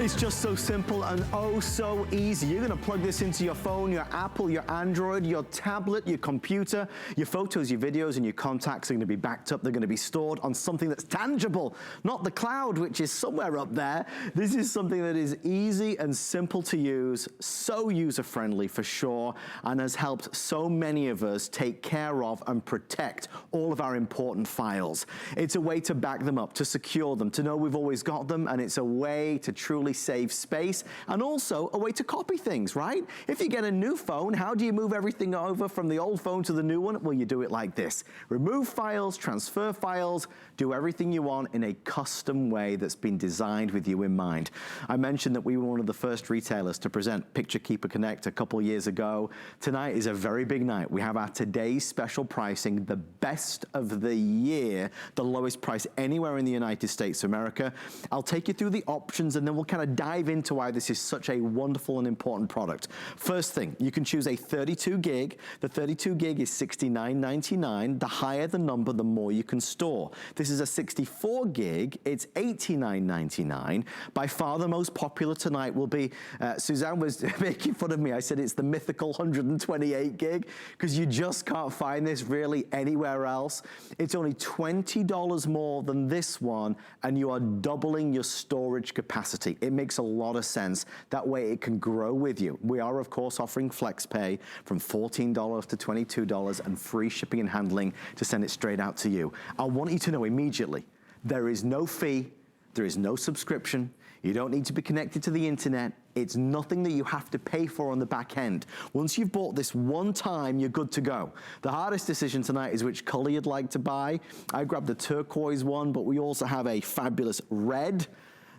It's just so simple and oh so easy. You're gonna plug this into your phone, your Apple, your Android, your tablet, your computer. Your photos, your videos, and your contacts are gonna be backed up. They're gonna be stored on something that's tangible, not the cloud, which is somewhere up there. This is something that is easy and simple to use, so user-friendly for sure, and has helped so many of us take care of and protect all of our important files. It's a way to back them up, to secure them, to know we've always got them, and it's a way to truly save space, and also a way to copy things, right? If you get a new phone, how do you move everything over from the old phone to the new one? Well, you do it like this. Remove files, transfer files, do everything you want in a custom way that's been designed with you in mind. I mentioned that we were one of the first retailers to present Picture Keeper Connect a couple years ago. Tonight is a very big night. We have our today's special pricing, the best of the year, the lowest price anywhere in the United States of America. I'll take you through the options and then we'll kind of dive into why this is such a wonderful and important product. First thing, you can choose a 32 gig. The 32 gig is $69.99. The higher the number, the more you can store. This is a 64 gig, it's $89.99. By far the most popular tonight will be, Suzanne was making fun of me. I said it's the mythical 128 gig, because you just can't find this really anywhere else. It's only $20 more than this one, and you are doubling your storage capacity. It makes a lot of sense. That way it can grow with you. We are, of course, offering FlexPay from $14 to $22 and free shipping and handling to send it straight out to you. I want you to know immediately, there is no fee, there is no subscription, you don't need to be connected to the internet. It's nothing that you have to pay for on the back end. Once you've bought this one time, you're good to go. The hardest decision tonight is which color you'd like to buy. I grabbed the turquoise one, but we also have a fabulous red.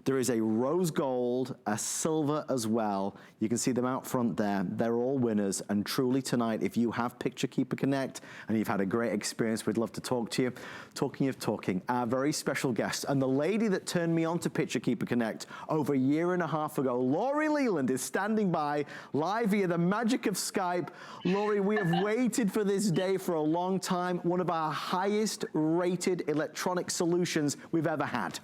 There is a rose gold, a silver as well. You can see them out front there. They're all winners. And truly tonight, if you have Picture Keeper Connect and you've had a great experience, we'd love to talk to you. Talking of talking, our very special guest and the lady that turned me on to Picture Keeper Connect over a year and a half ago, Lori Leland, is standing by live via the magic of Skype. Lori, we have waited for this day for a long time. One of our highest rated electronic solutions we've ever had.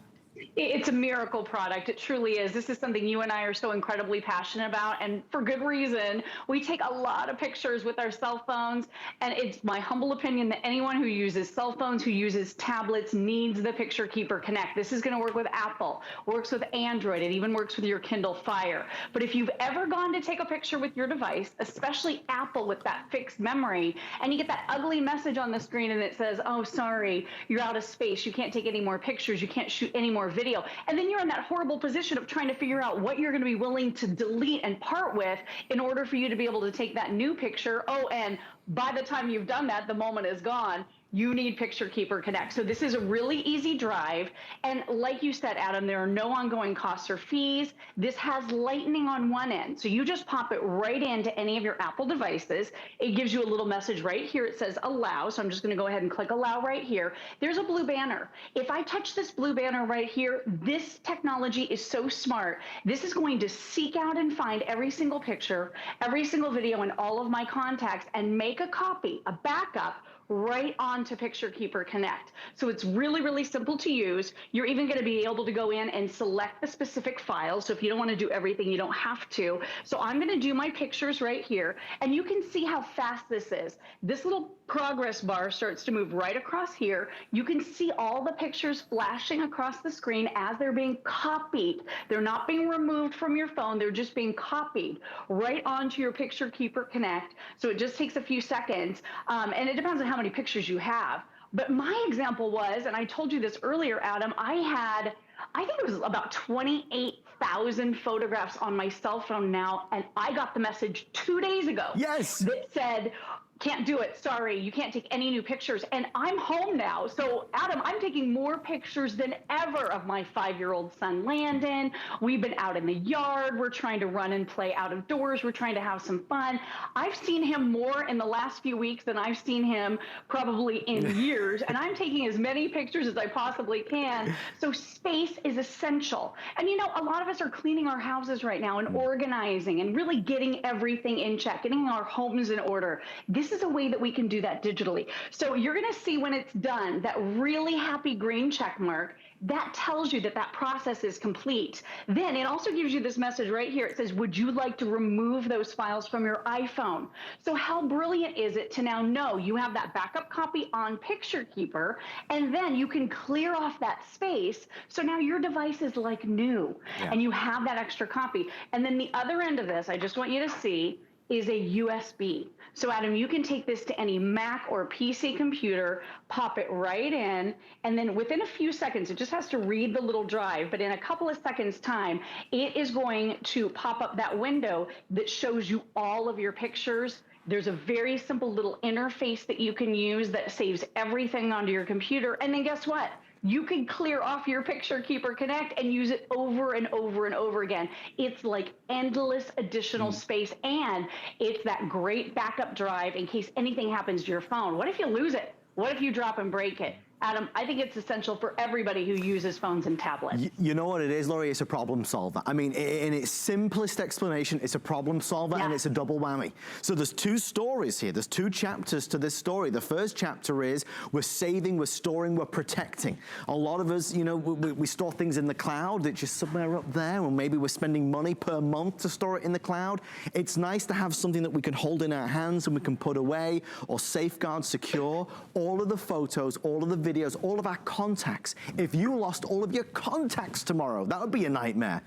It's a miracle product. It truly is. This is something you and I are so incredibly passionate about, and for good reason. We take a lot of pictures with our cell phones, and it's my humble opinion that anyone who uses cell phones, who uses tablets, needs the Picture Keeper Connect. This is going to work with Apple, works with Android, it even works with your Kindle Fire. But if you've ever gone to take a picture with your device, especially Apple with that fixed memory, and you get that ugly message on the screen and it says, oh, sorry, you're out of space, you can't take any more pictures, you can't shoot any more video, and then you're in that horrible position of trying to figure out what you're going to be willing to delete and part with in order for you to be able to take that new picture. Oh, and by the time you've done that, the moment is gone. You need Picture Keeper Connect. So this is a really easy drive. And like you said, Adam, there are no ongoing costs or fees. This has lightning on one end. So you just pop it right into any of your Apple devices. It gives you a little message right here. It says allow. So I'm just going to go ahead and click allow right here. There's a blue banner. If I touch this blue banner right here, this technology is so smart. This is going to seek out and find every single picture, every single video, and all of my contacts and make a copy, a backup, right onto Picture Keeper Connect. So it's really, really simple to use. You're even going to be able to go in and select the specific files. So if you don't want to do everything, you don't have to. So I'm going to do my pictures right here, and you can see how fast this is. This little progress bar starts to move right across here. You can see all the pictures flashing across the screen as they're being copied. They're not being removed from your phone. They're just being copied right onto your Picture Keeper Connect. So it just takes a few seconds, and it depends on how many pictures you have. But my example was, and I told you this earlier, Adam, I think it was about 28,000 photographs on my cell phone now, and I got the message 2 days ago. Yes. That said, can't do it, sorry, you can't take any new pictures. And I'm home now. So Adam, I'm taking more pictures than ever of my 5-year-old son, Landon. We've been out in the yard. We're trying to run and play out of doors. We're trying to have some fun. I've seen him more in the last few weeks than I've seen him probably in years. And I'm taking as many pictures as I possibly can. So space is essential. And you know, a lot of us are cleaning our houses right now and organizing and really getting everything in check, getting our homes in order. This is a way that we can do that digitally. So you're going to see when it's done, that really happy green check mark. that tells you that that process is complete. Then it also gives you this message right here. It says, would you like to remove those files from your iPhone? So how brilliant is it to now know you have that backup copy on Picture Keeper, and then you can clear off that space. So now your device is like new, and you have that extra copy. And then the other end of this, I just want you to see, is a USB. So Adam, you can take this to any Mac or PC computer, pop it right in, and then within a few seconds, it just has to read the little drive, but in a couple of seconds time, it is going to pop up that window that shows you all of your pictures. There's a very simple little interface that you can use that saves everything onto your computer. And then guess what? You can clear off your Picture Keeper Connect and use it over and over and over again. It's like endless additional space, and it's that great backup drive in case anything happens to your phone. What if you lose it? What if you drop and break it? Adam, I think it's essential for everybody who uses phones and tablets. You know what it is, Laurie? It's a problem solver. I mean, in its simplest explanation, it's a problem solver, and it's a double whammy. So there's two stories here. There's two chapters to this story. The first chapter is we're saving, we're storing, we're protecting. A lot of us, you know, we store things in the cloud. It's just somewhere up there, or maybe we're spending money per month to store it in the cloud. It's nice to have something that we can hold in our hands and we can put away or safeguard, secure. All of the photos, all of the videos, all of our contacts. If you lost all of your contacts tomorrow, that would be a nightmare.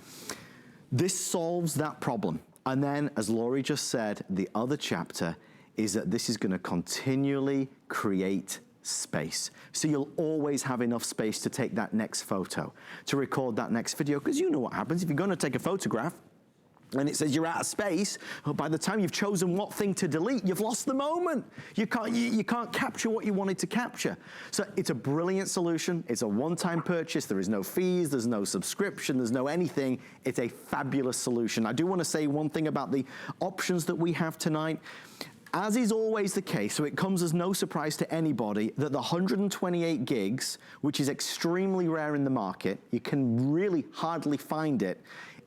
This solves that problem. And then, as Laurie just said, the other chapter is that this is going to continually create space. So you'll always have enough space to take that next photo, to record that next video, because you know what happens if you're going to take a photograph and it says you're out of space, well, by the time you've chosen what thing to delete, you've lost the moment. You can't capture what you wanted to capture. So it's a brilliant solution. It's a one-time purchase. There is no fees, there's no subscription, there's no anything. It's a fabulous solution. I do want to say one thing about the options that we have tonight. As is always the case, so it comes as no surprise to anybody that the 128 gigs, which is extremely rare in the market, you can really hardly find it,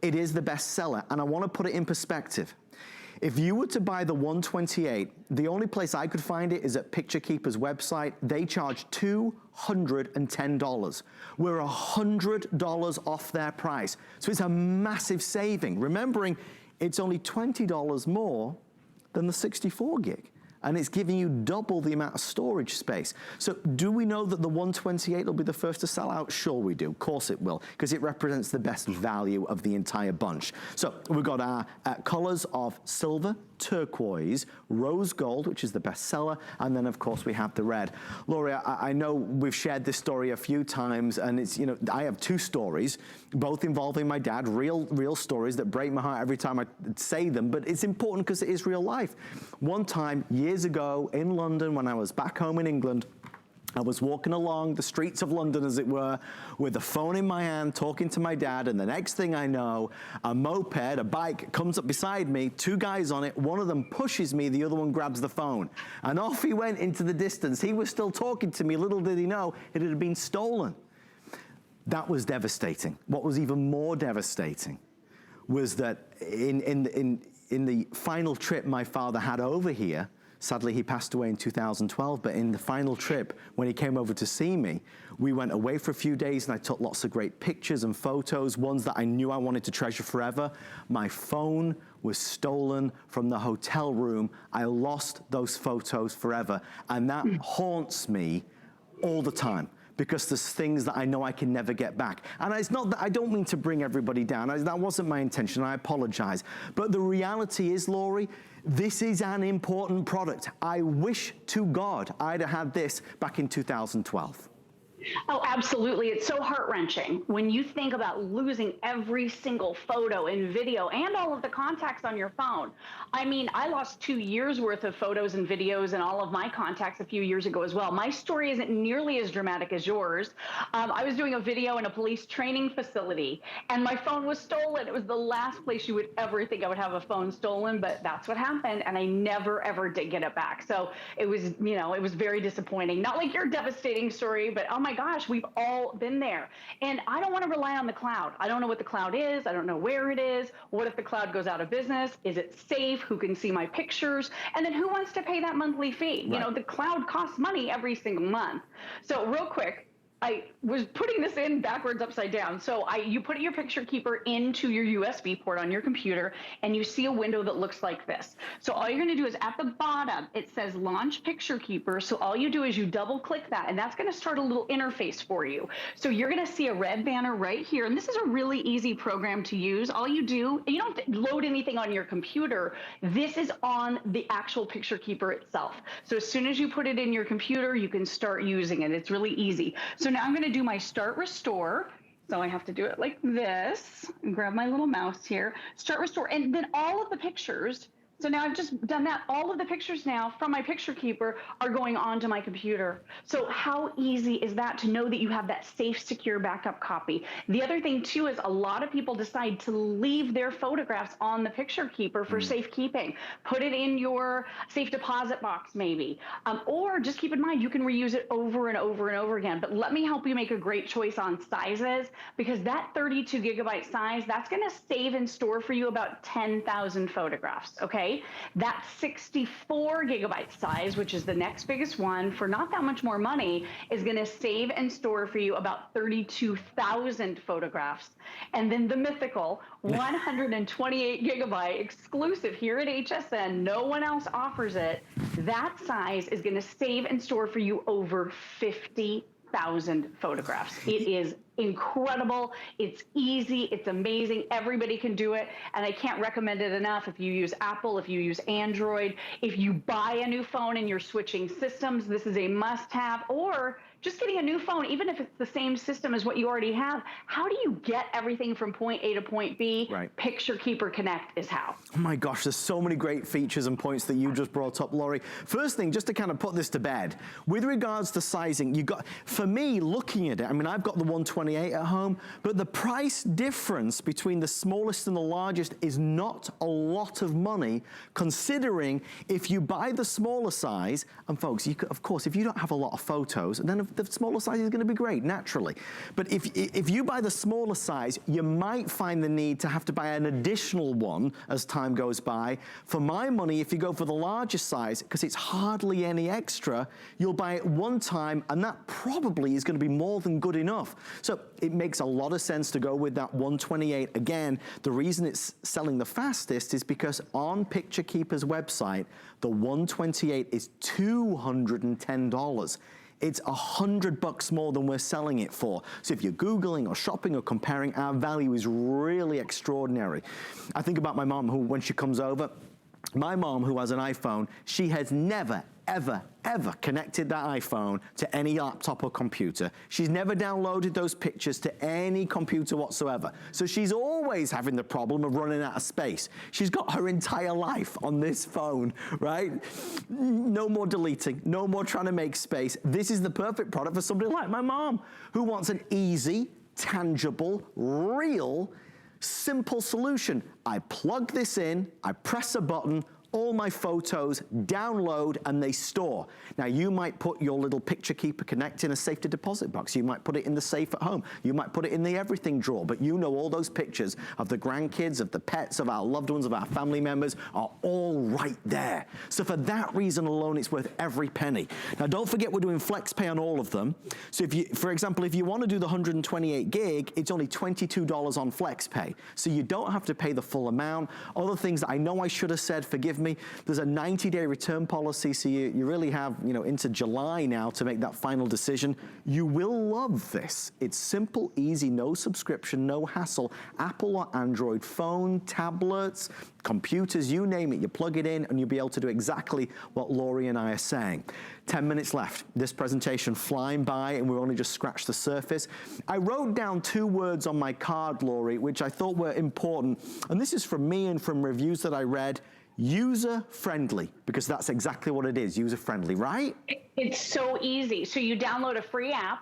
it is the best seller. And I want to put it in perspective. If you were to buy the 128, the only place I could find it is at Picture Keeper's website. They charge $210. We're $100 off their price. So it's a massive saving. Remembering, it's only $20 more than the 64 gig. And it's giving you double the amount of storage space. So do we know that the 128 will be the first to sell out? Sure we do, of course it will, because it represents the best value of the entire bunch. So we've got our colors of silver, turquoise, rose gold, which is the best seller, and then of course we have the red. Laurie, I know we've shared this story a few times, and it's, you know, I have two stories, both involving my dad, real stories that break my heart every time I say them, but it's important because it is real life. One time, years ago in London, when I was back home in England, I was walking along the streets of London, as it were, with a phone in my hand, talking to my dad, and the next thing I know, a moped, a bike, comes up beside me, two guys on it, one of them pushes me, the other one grabs the phone. And off he went into the distance. He was still talking to me, little did he know, it had been stolen. That was devastating. What was even more devastating was that in the final trip my father had over here, sadly, he passed away in 2012, but in the final trip, when he came over to see me, we went away for a few days and I took lots of great pictures and photos, ones that I knew I wanted to treasure forever. My phone was stolen from the hotel room. I lost those photos forever, and that haunts me all the time, because there's things that I know I can never get back. And it's not that I don't mean to bring everybody down. That wasn't my intention. I apologize. But the reality is, Laurie, this is an important product. I wish to God I'd have had this back in 2012. Oh, absolutely. It's so heart-wrenching when you think about losing every single photo and video and all of the contacts on your phone. I mean, I lost 2 years worth of photos and videos and all of my contacts a few years ago as well. My story isn't nearly as dramatic as yours. I was doing a video in a police training facility and my phone was stolen. It was the last place you would ever think I would have a phone stolen, but that's what happened. And I never, ever did get it back. So it was, you know, it was very disappointing. Not like your devastating story, but oh my gosh, we've all been there. And I don't want to rely on the cloud. I don't know what the cloud is. I don't know where it is. What if the cloud goes out of business? Is it safe? Who can see my pictures? And then who wants to pay that monthly fee? Right. You know, the cloud costs money every single month. So real quick, I was putting this in backwards upside down. So you put your picture keeper into your USB port on your computer, and you see a window that looks like this. So all you're going to do is at the bottom, it says launch picture keeper. So all you do is you double click that, and that's going to start a little interface for you. So you're going to see a red banner right here. And this is a really easy program to use. All you do, you don't have to load anything on your computer. This is on the actual picture keeper itself. So as soon as you put it in your computer, you can start using it. It's really easy. So now I'm going to do my start restore. So I have to do it like this and grab my little mouse here, start restore, and then all of the pictures. So now I've just done that. All of the pictures now from my picture keeper are going onto my computer. So how easy is that to know that you have that safe, secure backup copy? The other thing too is a lot of people decide to leave their photographs on the picture keeper for safekeeping. Put it in your safe deposit box maybe, or just keep in mind you can reuse it over and over and over again. But let me help you make a great choice on sizes, because that 32 gigabyte size, that's going to save and store for you about 10,000 photographs. Okay. That 64 gigabyte size, which is the next biggest one, for not that much more money, is going to save and store for you about 32,000 photographs. And then the mythical 128 gigabyte exclusive here at HSN, no one else offers it. That size is going to save and store for you over 50,000 photographs. It is incredible. It's easy. It's amazing. Everybody can do it. And I can't recommend it enough. If you use Apple, if you use Android, if you buy a new phone and you're switching systems, this is a must-have. Or just getting a new phone, even if it's the same system as what you already have, how do you get everything from point A to point B? Right. Picture Keeper Connect is how. Oh my gosh, there's so many great features and points that you just brought up, Lori. First thing, just to kind of put this to bed, with regards to sizing, you got, for me, looking at it, I mean, I've got the 128 at home, but the price difference between the smallest and the largest is not a lot of money, considering if you buy the smaller size, and folks, you could, of course, if you don't have a lot of photos, then the smaller size is going to be great, naturally. But if you buy the smaller size, you might find the need to have to buy an additional one as time goes by. For my money, if you go for the larger size, because it's hardly any extra, you'll buy it one time, and that probably is going to be more than good enough. So it makes a lot of sense to go with that 128. Again, the reason it's selling the fastest is because on Picture Keeper's website, the 128 is $210. It's $100 more than we're selling it for. So if you're Googling or shopping or comparing, our value is really extraordinary. I think about my mom, who, when she comes over, my mom, who has an iPhone, she has never, ever connected that iPhone to any laptop or computer. She's never downloaded those pictures to any computer whatsoever. So she's always having the problem of running out of space. She's got her entire life on this phone, right? No more deleting, no more trying to make space. This is the perfect product for somebody like my mom, who wants an easy, tangible, real, simple solution. I plug this in, I press a button, all my photos download and they store. Now you might put your little Picture Keeper Connect in a safety deposit box. You might put it in the safe at home. You might put it in the everything drawer, but you know all those pictures of the grandkids, of the pets, of our loved ones, of our family members are all right there. So for that reason alone, it's worth every penny. Now don't forget we're doing FlexPay on all of them. So if you, for example, if you want to do the 128 gig, it's only $22 on FlexPay. So you don't have to pay the full amount. Other things that I know I should have said, forgive me, there's a 90-day return policy, so you really have, you know, into July now to make that final decision. You will love this. It's simple, easy, no subscription, no hassle. Apple or Android phone, tablets, computers, you name it, you plug it in and you'll be able to do exactly what Lori and I are saying. 10 minutes left. This presentation flying by and we've only just scratched the surface. I wrote down 2 words on my card, Lori, which I thought were important, and this is from me and from reviews that I read. User-friendly, because that's exactly what it is, user-friendly, right? It's so easy. So you download a free app,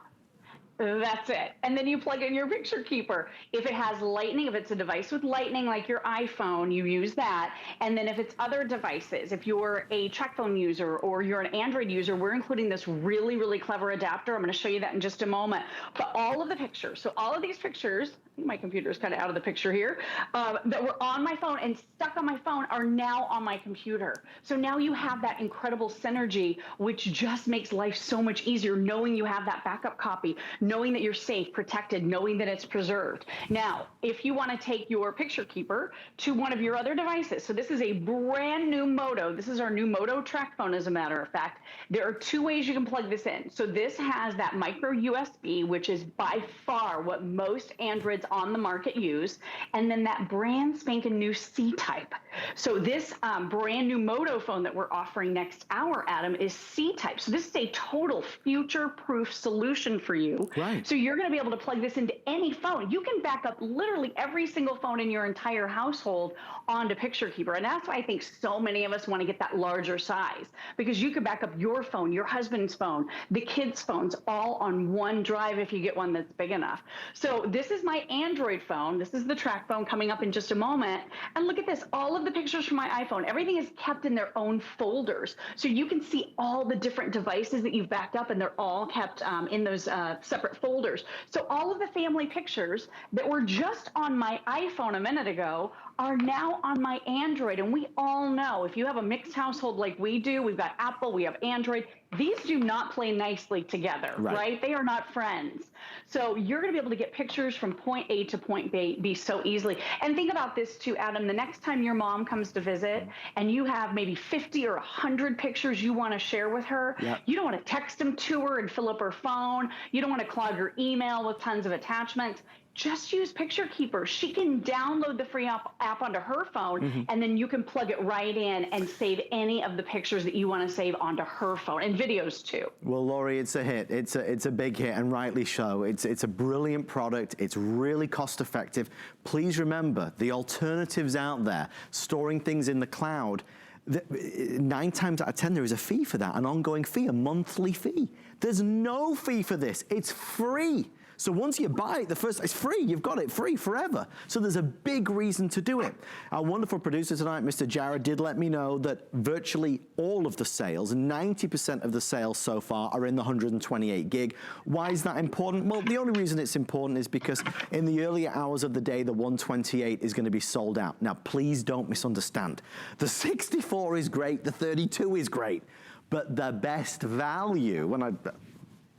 that's it. And then you plug in your Picture Keeper. If it has Lightning, if it's a device with Lightning like your iPhone, you use that. And then if it's other devices, if you're a track phone user or you're an Android user, we're including this really, really clever adapter. I'm going to show you that in just a moment. But all of the pictures, so all of these pictures think my computer is kind of out of the picture here, that were on my phone and stuck on my phone are now on my computer. So now you have that incredible synergy, which just makes life so much easier, knowing you have that backup copy, knowing that you're safe, protected, knowing that it's preserved. Now, if you want to take your picture keeper to one of your other devices, so this is a brand new Moto. This is our new Moto track phone, as a matter of fact. There are two ways you can plug this in. So this has that micro USB, which is by far what most Androids on the market use, and then that brand spanking new C-type. So this brand new Moto phone that we're offering next hour, Adam, is C-type. So this is a total future-proof solution for you. Right. So you're going to be able to plug this into any phone. You can back up literally every single phone in your entire household onto Picture Keeper, and that's why I think so many of us want to get that larger size, because you could back up your phone, your husband's phone, the kids' phones, all on one drive if you get one that's big enough. So this is my Android phone. This is the track phone coming up in just a moment. And look at this. All of the pictures from my iPhone, everything is kept in their own folders. So you can see all the different devices that you've backed up, and they're all kept in those separate folders. So all of the family pictures that were just on my iPhone a minute ago are now on my Android. And we all know, if you have a mixed household like we do, we've got Apple, we have Android, these do not play nicely together, right? They are not friends. So you're going to be able to get pictures from point A to point B so easily. And think about this too, Adam, the next time your mom comes to visit and you have maybe 50 or 100 pictures you want to share with her, you don't want to text them to her and fill up her phone. You don't want to clog your email with tons of attachments. Just use Picture Keeper. She can download the free app onto her phone, and then you can plug it right in and save any of the pictures that you want to save onto her phone, and videos too. Well, Laurie, it's a hit. It's a big hit, and rightly so. It's a brilliant product. It's really cost effective. Please remember, the alternatives out there, storing things in the cloud, 9 times out of 10 there is a fee for that, an ongoing fee, a monthly fee. There's no fee for this. It's free. So once you buy it, it's free. You've got it free forever. So there's a big reason to do it. Our wonderful producer tonight, Mr. Jared, did let me know that virtually all of the sales, 90% of the sales so far, are in the 128 gig. Why is that important? Well, the only reason it's important is because in the earlier hours of the day, the 128 is going to be sold out. Now, please don't misunderstand. The 64 is great. The 32 is great. But the best value,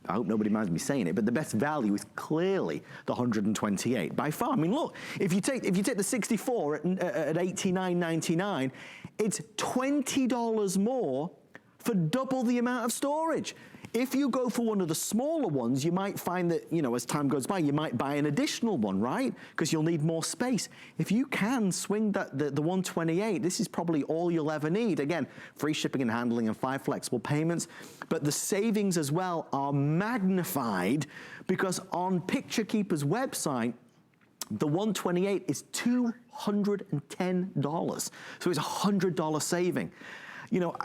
I hope nobody minds me saying it, but the best value is clearly the 128 by far. I mean, look, if you take the 64 at $89.99, it's $20 more for double the amount of storage. If you go for one of the smaller ones, you might find that, you know, as time goes by, you might buy an additional one, right? Because you'll need more space. If you can swing the 128, this is probably all you'll ever need. Again, free shipping and handling and 5 flexible payments. But the savings as well are magnified because on Picture Keeper's website, the 128 is $210. So it's a $100 saving. You know,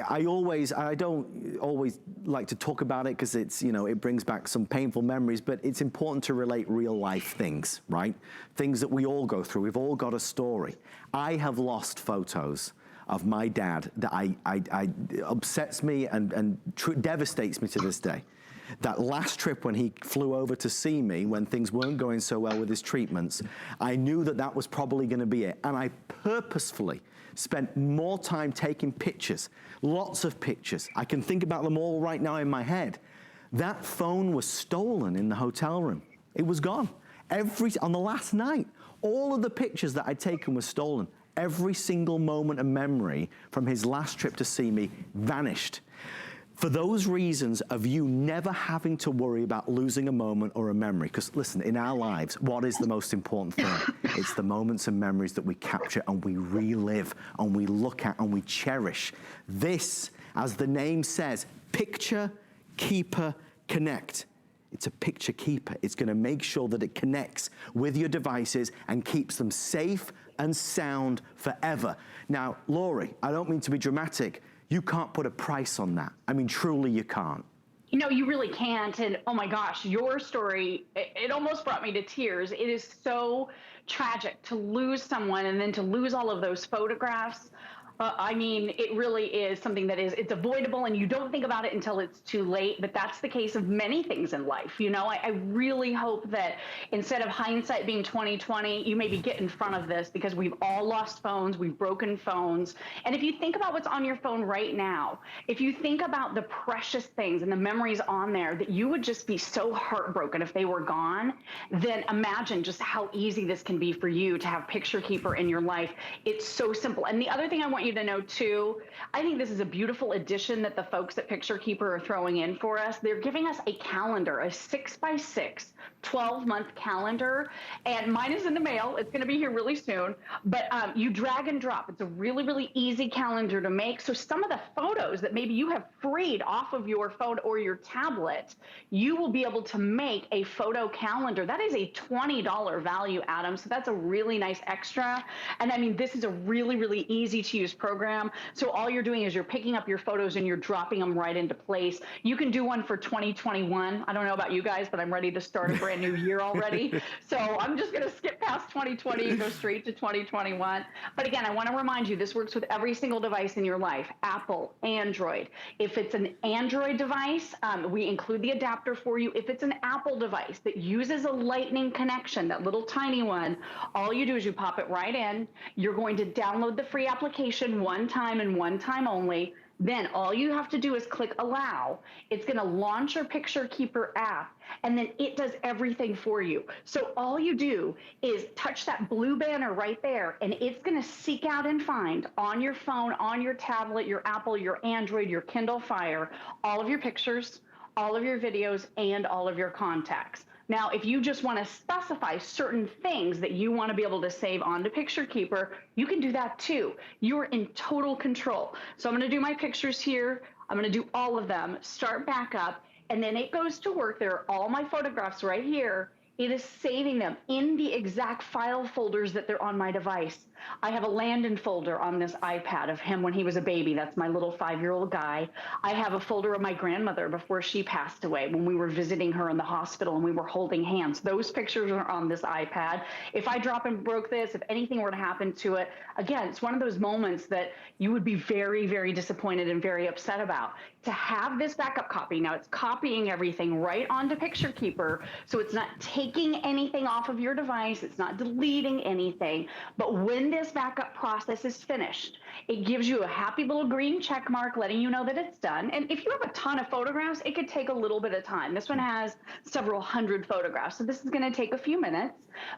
I don't always like to talk about it because it's, you know, it brings back some painful memories, but it's important to relate real life things, right? Things that we all go through. We've all got a story. I have lost photos of my dad that upsets me and devastates me to this day. That last trip when he flew over to see me when things weren't going so well with his treatments, I knew that was probably going to be it. And I purposefully spent more time taking pictures, lots of pictures. I can think about them all right now in my head. That phone was stolen in the hotel room. It was gone. On the last night, all of the pictures that I'd taken were stolen. Every single moment of memory from his last trip to see me vanished. For those reasons of you never having to worry about losing a moment or a memory. Because listen, in our lives, what is the most important thing? It's the moments and memories that we capture and we relive and we look at and we cherish. This, as the name says, Picture Keeper Connect. It's a picture keeper. It's going to make sure that it connects with your devices and keeps them safe and sound forever. Now, Laurie, I don't mean to be dramatic. You can't put a price on that. I mean, truly you can't. You know, you really can't. And oh my gosh, your story, it almost brought me to tears. It is so tragic to lose someone and then to lose all of those photographs. I mean, it really is something that it's avoidable and you don't think about it until it's too late, but that's the case of many things in life. You know, I really hope that instead of hindsight being 2020, you maybe get in front of this because we've all lost phones, we've broken phones. And if you think about what's on your phone right now, if you think about the precious things and the memories on there that you would just be so heartbroken if they were gone, then imagine just how easy this can be for you to have Picture Keeper in your life. It's so simple. And the other thing I want you to know too, I think this is a beautiful addition that the folks at Picture Keeper are throwing in for us. They're giving us a calendar, a 6x6, 12-month calendar, and mine is in the mail. It's going to be here really soon, but you drag and drop. It's a really, really easy calendar to make. So some of the photos that maybe you have freed off of your phone or your tablet, you will be able to make a photo calendar. That is a $20 value, Adam. So that's a really nice extra. And I mean, this is a really, really easy to use program. So all you're doing is you're picking up your photos and you're dropping them right into place. You can do one for 2021. I don't know about you guys, but I'm ready to start a brand new year already. So I'm just going to skip past 2020 and go straight to 2021. But again, I want to remind you, this works with every single device in your life, Apple, Android. If it's an Android device, we include the adapter for you. If it's an Apple device that uses a Lightning connection, that little tiny one, all you do is you pop it right in. You're going to download the free application one time and one time only. Then all you have to do is click allow. It's going to launch your Picture Keeper app, and then it does everything for you. So all you do is touch that blue banner right there, and it's going to seek out and find on your phone, on your tablet, your Apple, your Android, your Kindle Fire, all of your pictures, all of your videos, and all of your contacts. Now, if you just want to specify certain things that you want to be able to save onto Picture Keeper, you can do that too. You're in total control. So I'm going to do my pictures here. I'm going to do all of them, start back up, and then it goes to work. There are all my photographs right here. It is saving them in the exact file folders that they're on my device. I have a Landon folder on this iPad of him when he was a baby. That's my little 5-year-old guy. I have a folder of my grandmother before she passed away when we were visiting her in the hospital and we were holding hands. Those pictures are on this iPad. If I drop and broke this, if anything were to happen to it, again, it's one of those moments that you would be very, very disappointed and very upset about. To have this backup copy, now it's copying everything right onto Picture Keeper, so it's not taking anything off of your device, it's not deleting anything, but when this backup process is finished, it gives you a happy little green check mark letting you know that it's done. And if you have a ton of photographs, it could take a little bit of time. This one has several hundred photographs, so this is going to take a few minutes.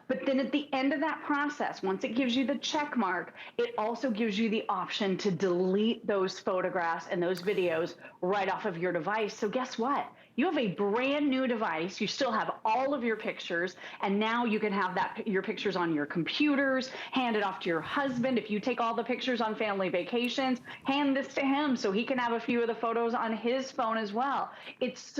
But then at the end of that process, once it gives you the check mark, it also gives you the option to delete those photographs and those videos right off of your device. So guess what? You have a brand new device. You still have all of your pictures, and now you can have your pictures on your computers, hand it off to your husband. If you take all the pictures on family vacations, hand this to him so he can have a few of the photos on his phone as well. It's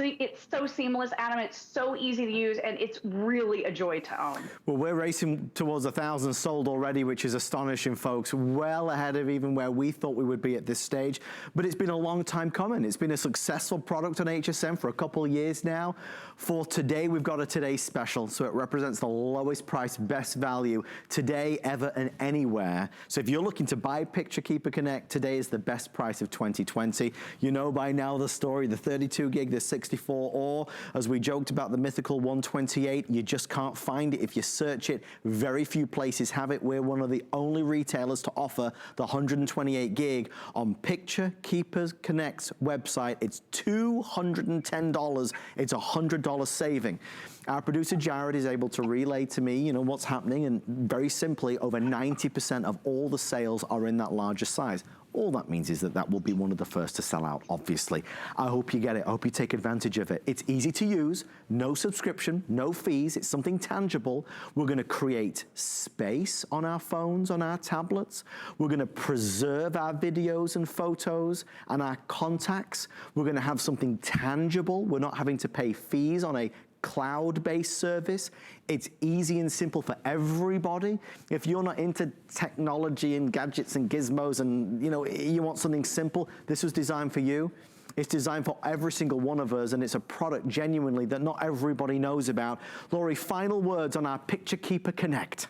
so seamless, Adam. It's so easy to use, and it's really a joy to own. Well, we're racing towards 1,000 sold already, which is astonishing, folks. Well ahead of even where we thought we would be at this stage. But it's been a long time coming. It's been a successful product on HSN for a couple of years now. For today, we've got a today special, so it represents the lowest price, best value today, ever, and anywhere. So if you're looking to buy Picture Keeper Connect, today is the best price of 2020. You know by now the story, the 32 gig, the 64, or as we joked about the mythical 128, you just can't find it. If you search it, very few places have it. We're one of the only retailers to offer the 128 gig on Picture Keeper Connect's website. It's $210. It's $100 saving. Our producer Jared is able to relay to me, you know, what's happening, and very simply, over 90% of all the sales are in that larger size. All that means is that that will be one of the first to sell out, obviously. I hope you get it. I hope you take advantage of it. It's easy to use, no subscription, no fees. It's something tangible. We're going to create space on our phones, on our tablets. We're going to preserve our videos and photos and our contacts. We're going to have something tangible. We're not having to pay fees on a cloud-based service. It's easy and simple for everybody. If you're not into technology and gadgets and gizmos and you want something simple, this was designed for you. It's designed for every single one of us, and it's a product genuinely that not everybody knows about. Lori, final words on our Picture Keeper Connect.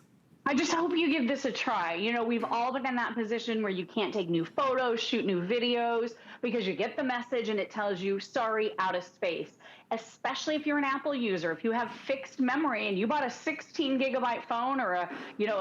I just hope you give this a try. You know, we've all been in that position where you can't take new photos, shoot new videos, because you get the message and it tells you, sorry, out of space. Especially if you're an Apple user, if you have fixed memory and you bought a 16 gigabyte phone or a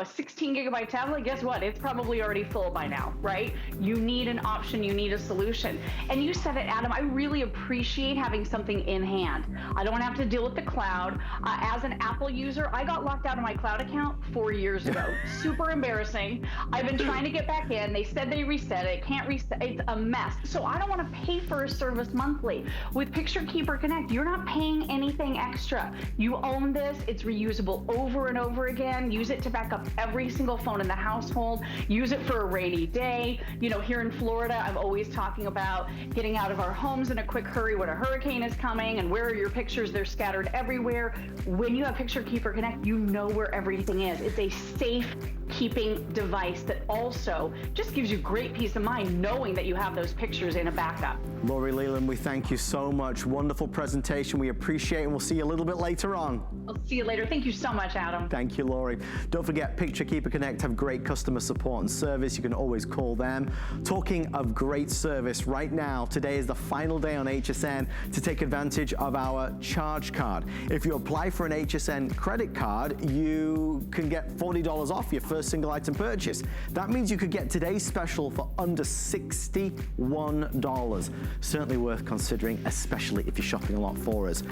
16 gigabyte tablet, guess what? It's probably already full by now, right? You need an option, you need a solution. And you said it, Adam, I really appreciate having something in hand. I don't want to have to deal with the cloud. As an Apple user, I got locked out of my cloud account 4 years ago. Super embarrassing. I've been trying to get back in. They said they reset it. Can't reset. It's a mess. So I don't want to pay for a service monthly. With Picture Keeper Connect, you're not paying anything extra. You own this. It's reusable over and over again. Use it to back up every single phone in the household. Use it for a rainy day. You know, here in Florida, I'm always talking about getting out of our homes in a quick hurry when a hurricane is coming, and where are your pictures? They're scattered everywhere. When you have Picture Keeper Connect, you know where everything is. It's a safe keeping device that also just gives you great peace of mind knowing that you have those pictures in a backup. Lori Leland, we thank you so much. Wonderful presentation. We appreciate it, and we'll see you a little bit later on. I'll see you later. Thank you so much, Adam. Thank you, Lori. Don't forget, Picture Keeper Connect have great customer support and service. You can always call them. Talking of great service, right now, today is the final day on HSN to take advantage of our charge card. If you apply for an HSN credit card, you can get $40 off your first single item purchase. That means you could get today's special for under $61. Certainly worth considering, especially if you're shopping a lot for us.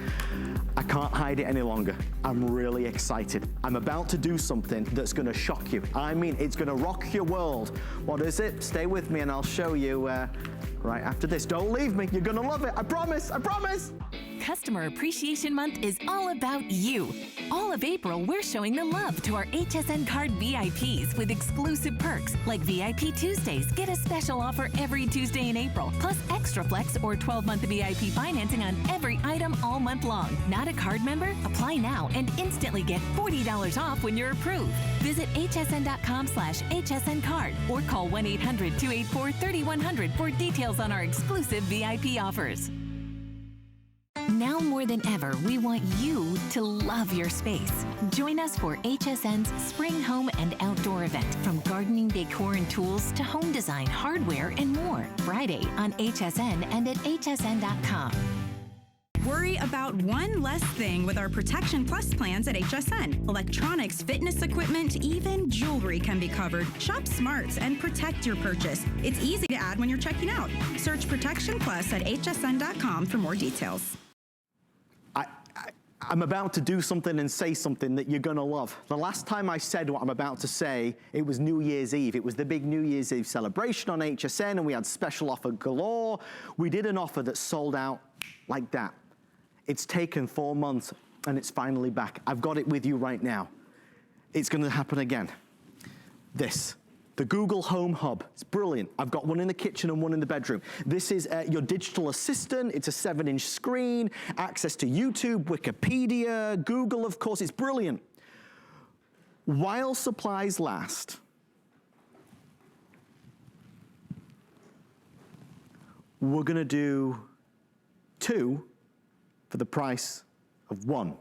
I can't hide it any longer. I'm really excited. I'm about to do something that's gonna shock you. I mean, it's gonna rock your world. What is it? Stay with me and I'll show you right after this. Don't leave me. You're gonna love it. I promise. I promise. Customer Appreciation Month is all about you. All of April, we're showing the love to our HSN Card VIPs with exclusive perks like VIP Tuesdays. Get a special offer every Tuesday in April, plus Extra Flex or 12-month VIP financing on every item all month long. Not a card member? Apply now and instantly get $40 off when you're approved. Visit hsn.com/HSN Card or call 1-800-284-3100 for details on our exclusive VIP offers. Now more than ever, we want you to love your space. Join us for HSN's Spring Home and Outdoor event, from gardening decor and tools to home design, hardware, and more. Friday on HSN and at hsn.com. Worry about one less thing with our Protection Plus plans at HSN. Electronics, fitness equipment, even jewelry can be covered. Shop smart and protect your purchase. It's easy to add when you're checking out. Search Protection Plus at hsn.com for more details. I'm about to do something and say something that you're gonna love. The last time I said what I'm about to say, it was New Year's Eve. It was the big New Year's Eve celebration on HSN, and we had special offer galore. We did an offer that sold out like that. It's taken 4 months, and it's finally back. I've got it with you right now. It's gonna happen again. This. The Google Home Hub. It's brilliant. I've got one in the kitchen and one in the bedroom. This is your digital assistant. It's a 7-inch screen, access to YouTube, Wikipedia, Google, of course. It's brilliant. While supplies last, we're gonna do 2 for the price of 1.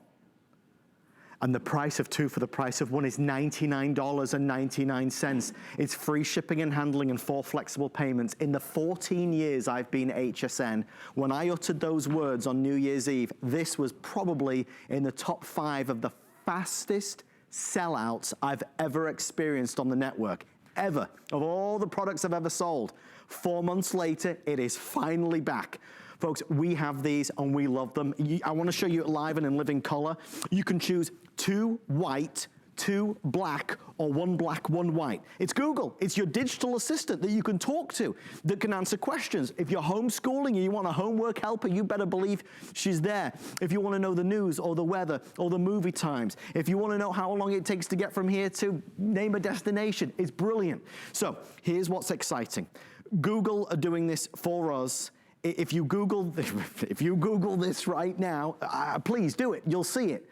And the price of 2 for the price of 1 is $99.99. It's free shipping and handling and 4 flexible payments. In the 14 years I've been at HSN, when I uttered those words on New Year's Eve, this was probably in the top 5 of the fastest sellouts I've ever experienced on the network, ever. Of all the products I've ever sold. 4 months later, it is finally back. Folks, we have these and we love them. I want to show you it live and in living color. You can choose 2 white, 2 black, or 1 black, 1 white. It's Google. It's your digital assistant that you can talk to, that can answer questions. If you're homeschooling and you want a homework helper, you better believe she's there. If you want to know the news or the weather or the movie times, if you want to know how long it takes to get from here to name a destination, it's brilliant. So here's what's exciting. Google are doing this for us. If you Google this right now, please do it. You'll see it.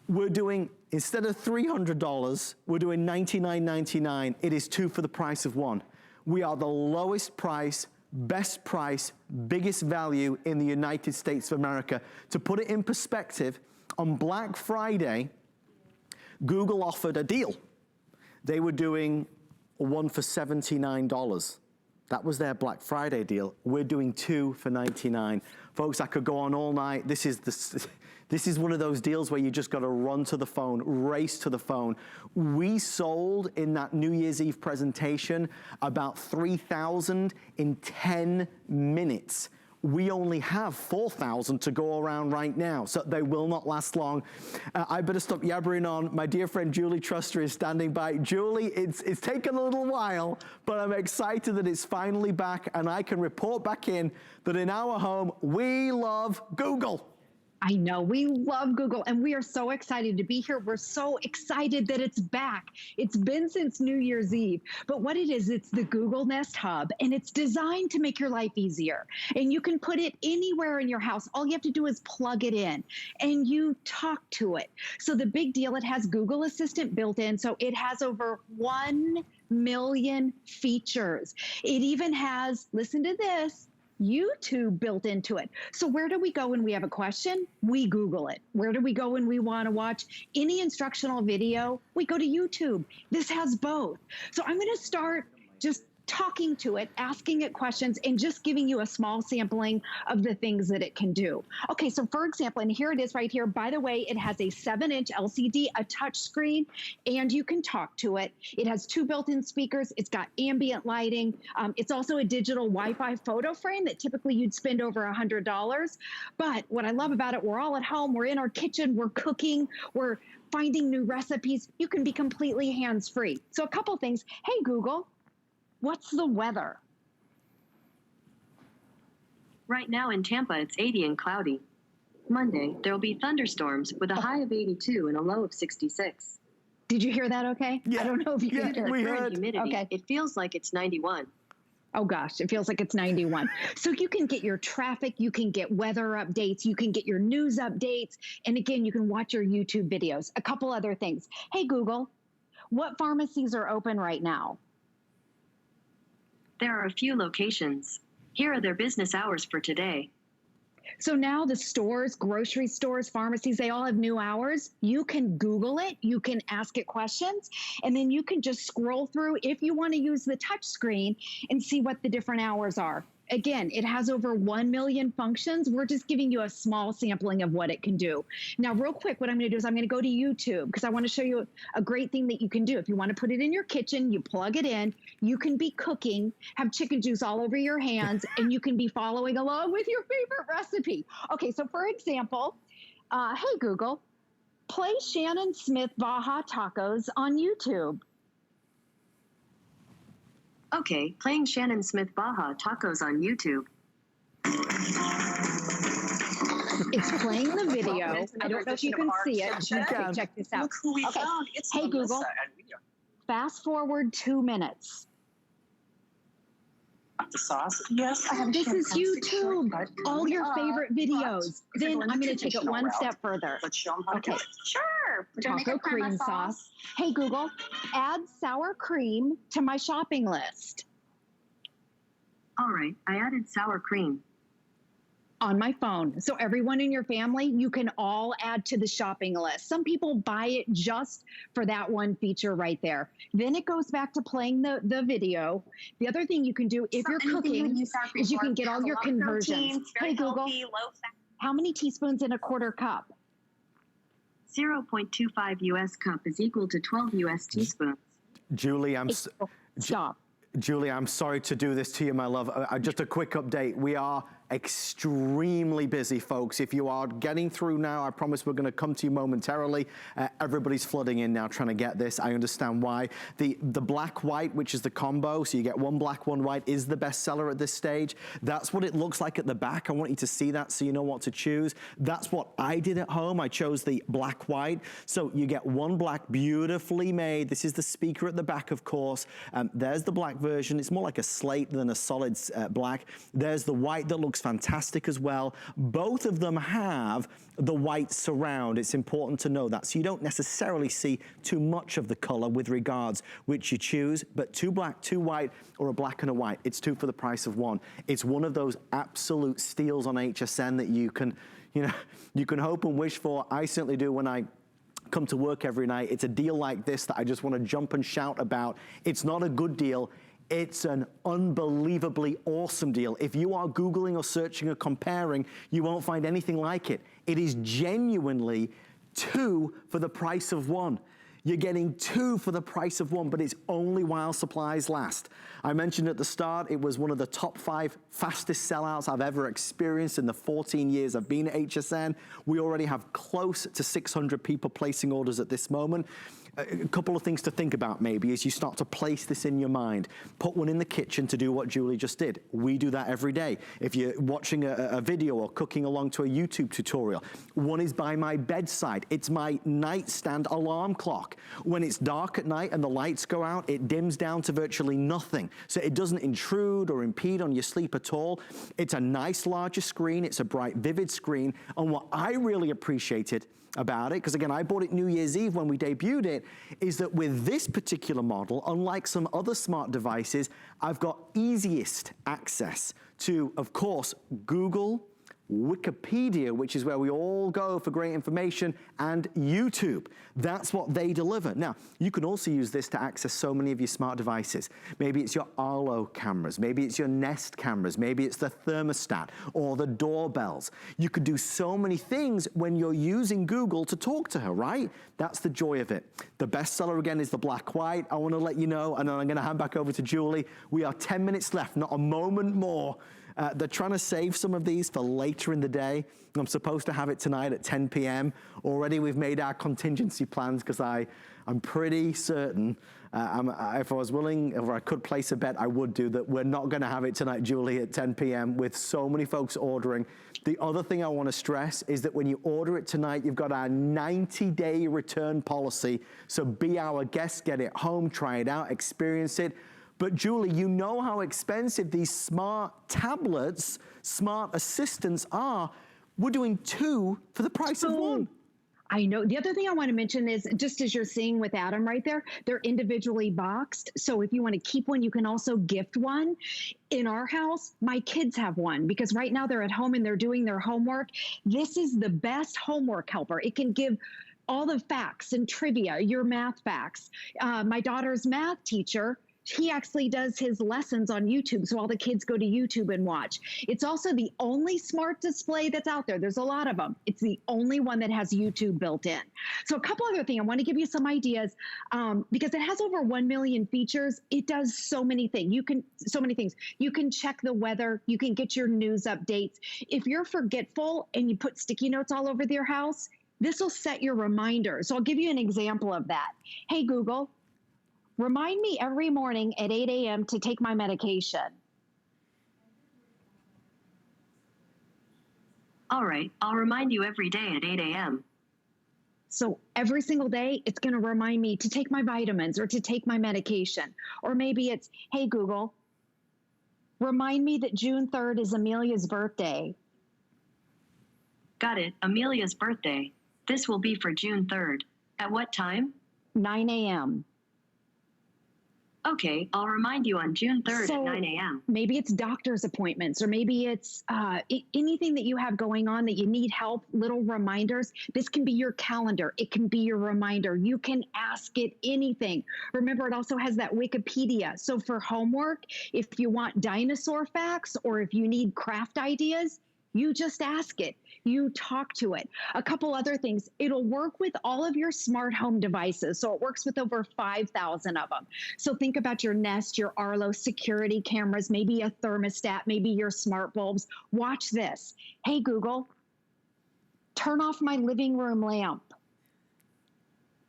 We're doing, instead of $300, we're doing $99.99. It is 2 for the price of 1. We are the lowest price, best price, biggest value in the United States of America. To put it in perspective, on Black Friday, Google offered a deal. They were doing one for $79. That was their Black Friday deal. We're doing 2 for $99. Folks, I could go on all night. This is one of those deals where you just got to run to the phone, race to the phone. We sold in that New Year's Eve presentation about 3,000 in 10 minutes. We only have 4,000 to go around right now, so they will not last long. I better stop yabbering on. My dear friend Julie Truster is standing by. Julie, it's taken a little while, but I'm excited that it's finally back, and I can report back in that in our home, we love Google. I know, we love Google, and we are so excited to be here. We're so excited that it's back. It's been since New Year's Eve, but what it is, it's the Google Nest Hub, and it's designed to make your life easier. And you can put it anywhere in your house. All you have to do is plug it in, and you talk to it. So the big deal, it has Google Assistant built in, so it has over 1 million features. It even has, listen to this, YouTube built into it. So where do we go when we have a question? We Google it. Where do we go when we want to watch any instructional video? We go to YouTube. This has both. So I'm going to start just talking to it, asking it questions, and just giving you a small sampling of the things that it can do. Okay, so for example, and here it is right here. By the way, it has a 7-inch LCD, a touch screen, and you can talk to it. It has 2 built-in speakers. It's got ambient lighting. It's also a digital Wi-Fi photo frame that typically you'd spend over $100. But what I love about it, we're all at home, we're in our kitchen, we're cooking, we're finding new recipes. You can be completely hands-free. So a couple things. Hey, Google, what's the weather? Right now in Tampa, it's 80 and cloudy. Monday, there'll be thunderstorms with a high of 82 and a low of 66. Did you hear that okay? Yeah. I don't know if you can hear it. We heard. Humidity, Okay. it feels like it's 91. Oh gosh, it feels like it's 91. So you can get your traffic, you can get weather updates, you can get your news updates, and again, you can watch your YouTube videos. A couple other things. Hey Google, what pharmacies are open right now? There are a few locations. Here are their business hours for today. So now the stores, grocery stores, pharmacies, they all have new hours. You can Google it, you can ask it questions, and then you can just scroll through if you want to use the touch screen and see what the different hours are. Again, it has over 1 million functions. We're just giving you a small sampling of what it can do. Now, real quick, what I'm going to do is I'm going to go to YouTube because I want to show you a great thing that you can do. If you want to put it in your kitchen, you plug it in, you can be cooking, have chicken juice all over your hands, and you can be following along with your favorite recipe. Okay, so for example, hey, Google, play Shannon Smith Baja Tacos on YouTube. Okay, playing Shannon Smith Baja Tacos on YouTube. It's playing the video. I don't know if you can see it. Okay, check this out. Look who we Okay. found. It's Hey, Melissa, Google. and we are Fast forward 2 minutes. the sauce. Yes, I have. This is fantastic YouTube. shortcut. All your favorite videos. But Then we're I'm going to the take it traditional one route. step further. Let's show them how to Okay. do it. Sure. We're gonna make Taco a crema cream sauce. Hey, Google, add sour cream to my shopping list All right, I added sour cream. on my phone. So everyone in your family, you can all add to the shopping list. Some people buy it just for that one feature right there. Then it goes back to playing the video. The other thing you can do if you're cooking is you can get all your conversions. Hey, Google, how many teaspoons in a quarter cup? 0.25 U.S. cup is equal to 12 U.S. teaspoons. Julie, Stop. Julie, I'm sorry to do this to you, my love. Just a quick update. We are extremely busy, folks. If you are getting through now, I promise we're going to come to you momentarily. Everybody's flooding in now trying to get this. I understand why. The black white, which is the combo, so you get one black, one white, is the best seller at this stage. That's what it looks like at the back. I want you to see that so you know what to choose. That's what I did at home. I chose the black white. So you get one black, beautifully made. This is the speaker at the back, of course. There's the black version. It's more like a slate than a solid black. There's the white that looks fantastic as well. Both of them have the white surround. It's important to know that. So you don't necessarily see too much of the color with regards which you choose, but 2 black, 2 white, or a black and a white. It's 2 for the price of 1. It's one of those absolute steals on HSN that you can, you can hope and wish for. I certainly do when I come to work every night. It's a deal like this that I just want to jump and shout about. It's not a good deal. It's an unbelievably awesome deal. If you are Googling or searching or comparing, you won't find anything like it. It is genuinely 2 for the price of 1. You're getting 2 for the price of 1, but it's only while supplies last. I mentioned at the start, it was one of the top 5 fastest sellouts I've ever experienced in the 14 years I've been at HSN. We already have close to 600 people placing orders at this moment. A couple of things to think about maybe as you start to place this in your mind. Put one in the kitchen to do what Julie just did. We do that every day. If you're watching a video or cooking along to a YouTube tutorial, one is by my bedside. It's my nightstand alarm clock. When it's dark at night and the lights go out, it dims down to virtually nothing. So it doesn't intrude or impede on your sleep at all. It's a nice larger screen. It's a bright, vivid screen. And what I really appreciated about it, because again, I bought it New Year's Eve when we debuted it, is that with this particular model, unlike some other smart devices, I've got easiest access to, of course, Google, Wikipedia, which is where we all go for great information, and YouTube. That's what they deliver. Now, you can also use this to access so many of your smart devices. Maybe it's your Arlo cameras, maybe it's your Nest cameras, maybe it's the thermostat or the doorbells. You could do so many things when you're using Google to talk to her, right? That's the joy of it. The bestseller again is the black white. I want to let you know, and then I'm going to hand back over to Julie. We are 10 minutes left, not a moment more. They're trying to save some of these for later in the day. I'm supposed to have it tonight at 10 p.m. Already we've made our contingency plans because I'm pretty certain if I was willing, if I could place a bet, I would do that. We're not going to have it tonight, Julie, at 10 p.m. with so many folks ordering. The other thing I want to stress is that when you order it tonight, you've got our 90-day return policy. So be our guest, get it home, try it out, experience it. But Julie, you know how expensive these smart tablets, smart assistants are. We're doing 2 for the price of 1. I know. The other thing I want to mention is, just as you're seeing with Adam right there, they're individually boxed. So if you want to keep one, you can also gift one. In our house, my kids have one because right now they're at home and they're doing their homework. This is the best homework helper. It can give all the facts and trivia, your math facts. My daughter's math teacher, he actually does his lessons on YouTube, so all the kids go to YouTube and watch. It's also the only smart display that's out there. There's a lot of them. It's the only one that has YouTube built in. So a couple other things. I want to give you some ideas because it has over 1 million features. It does so many things. So many things. You can check the weather. You can get your news updates. If you're forgetful and you put sticky notes all over your house, this will set your reminders. So I'll give you an example of that. Hey, Google, remind me every morning at 8 a.m. to take my medication. All right, I'll remind you every day at 8 a.m. So every single day, it's going to remind me to take my vitamins or to take my medication. Or maybe it's, hey, Google, remind me that June 3rd is Amelia's birthday. Got it, Amelia's birthday. This will be for June 3rd. At what time? 9 a.m. Okay, I'll remind you on June 3rd at 9 a.m. Maybe it's doctor's appointments, or maybe it's anything that you have going on that you need help, little reminders. This can be your calendar. It can be your reminder. You can ask it anything. Remember, it also has that Wikipedia. So for homework, if you want dinosaur facts or if you need craft ideas, you just ask it. You talk to it. A couple other things. It'll work with all of your smart home devices. So it works with over 5,000 of them. So think about your Nest, your Arlo security cameras, maybe a thermostat, maybe your smart bulbs. Watch this. Hey, Google, turn off my living room lamp.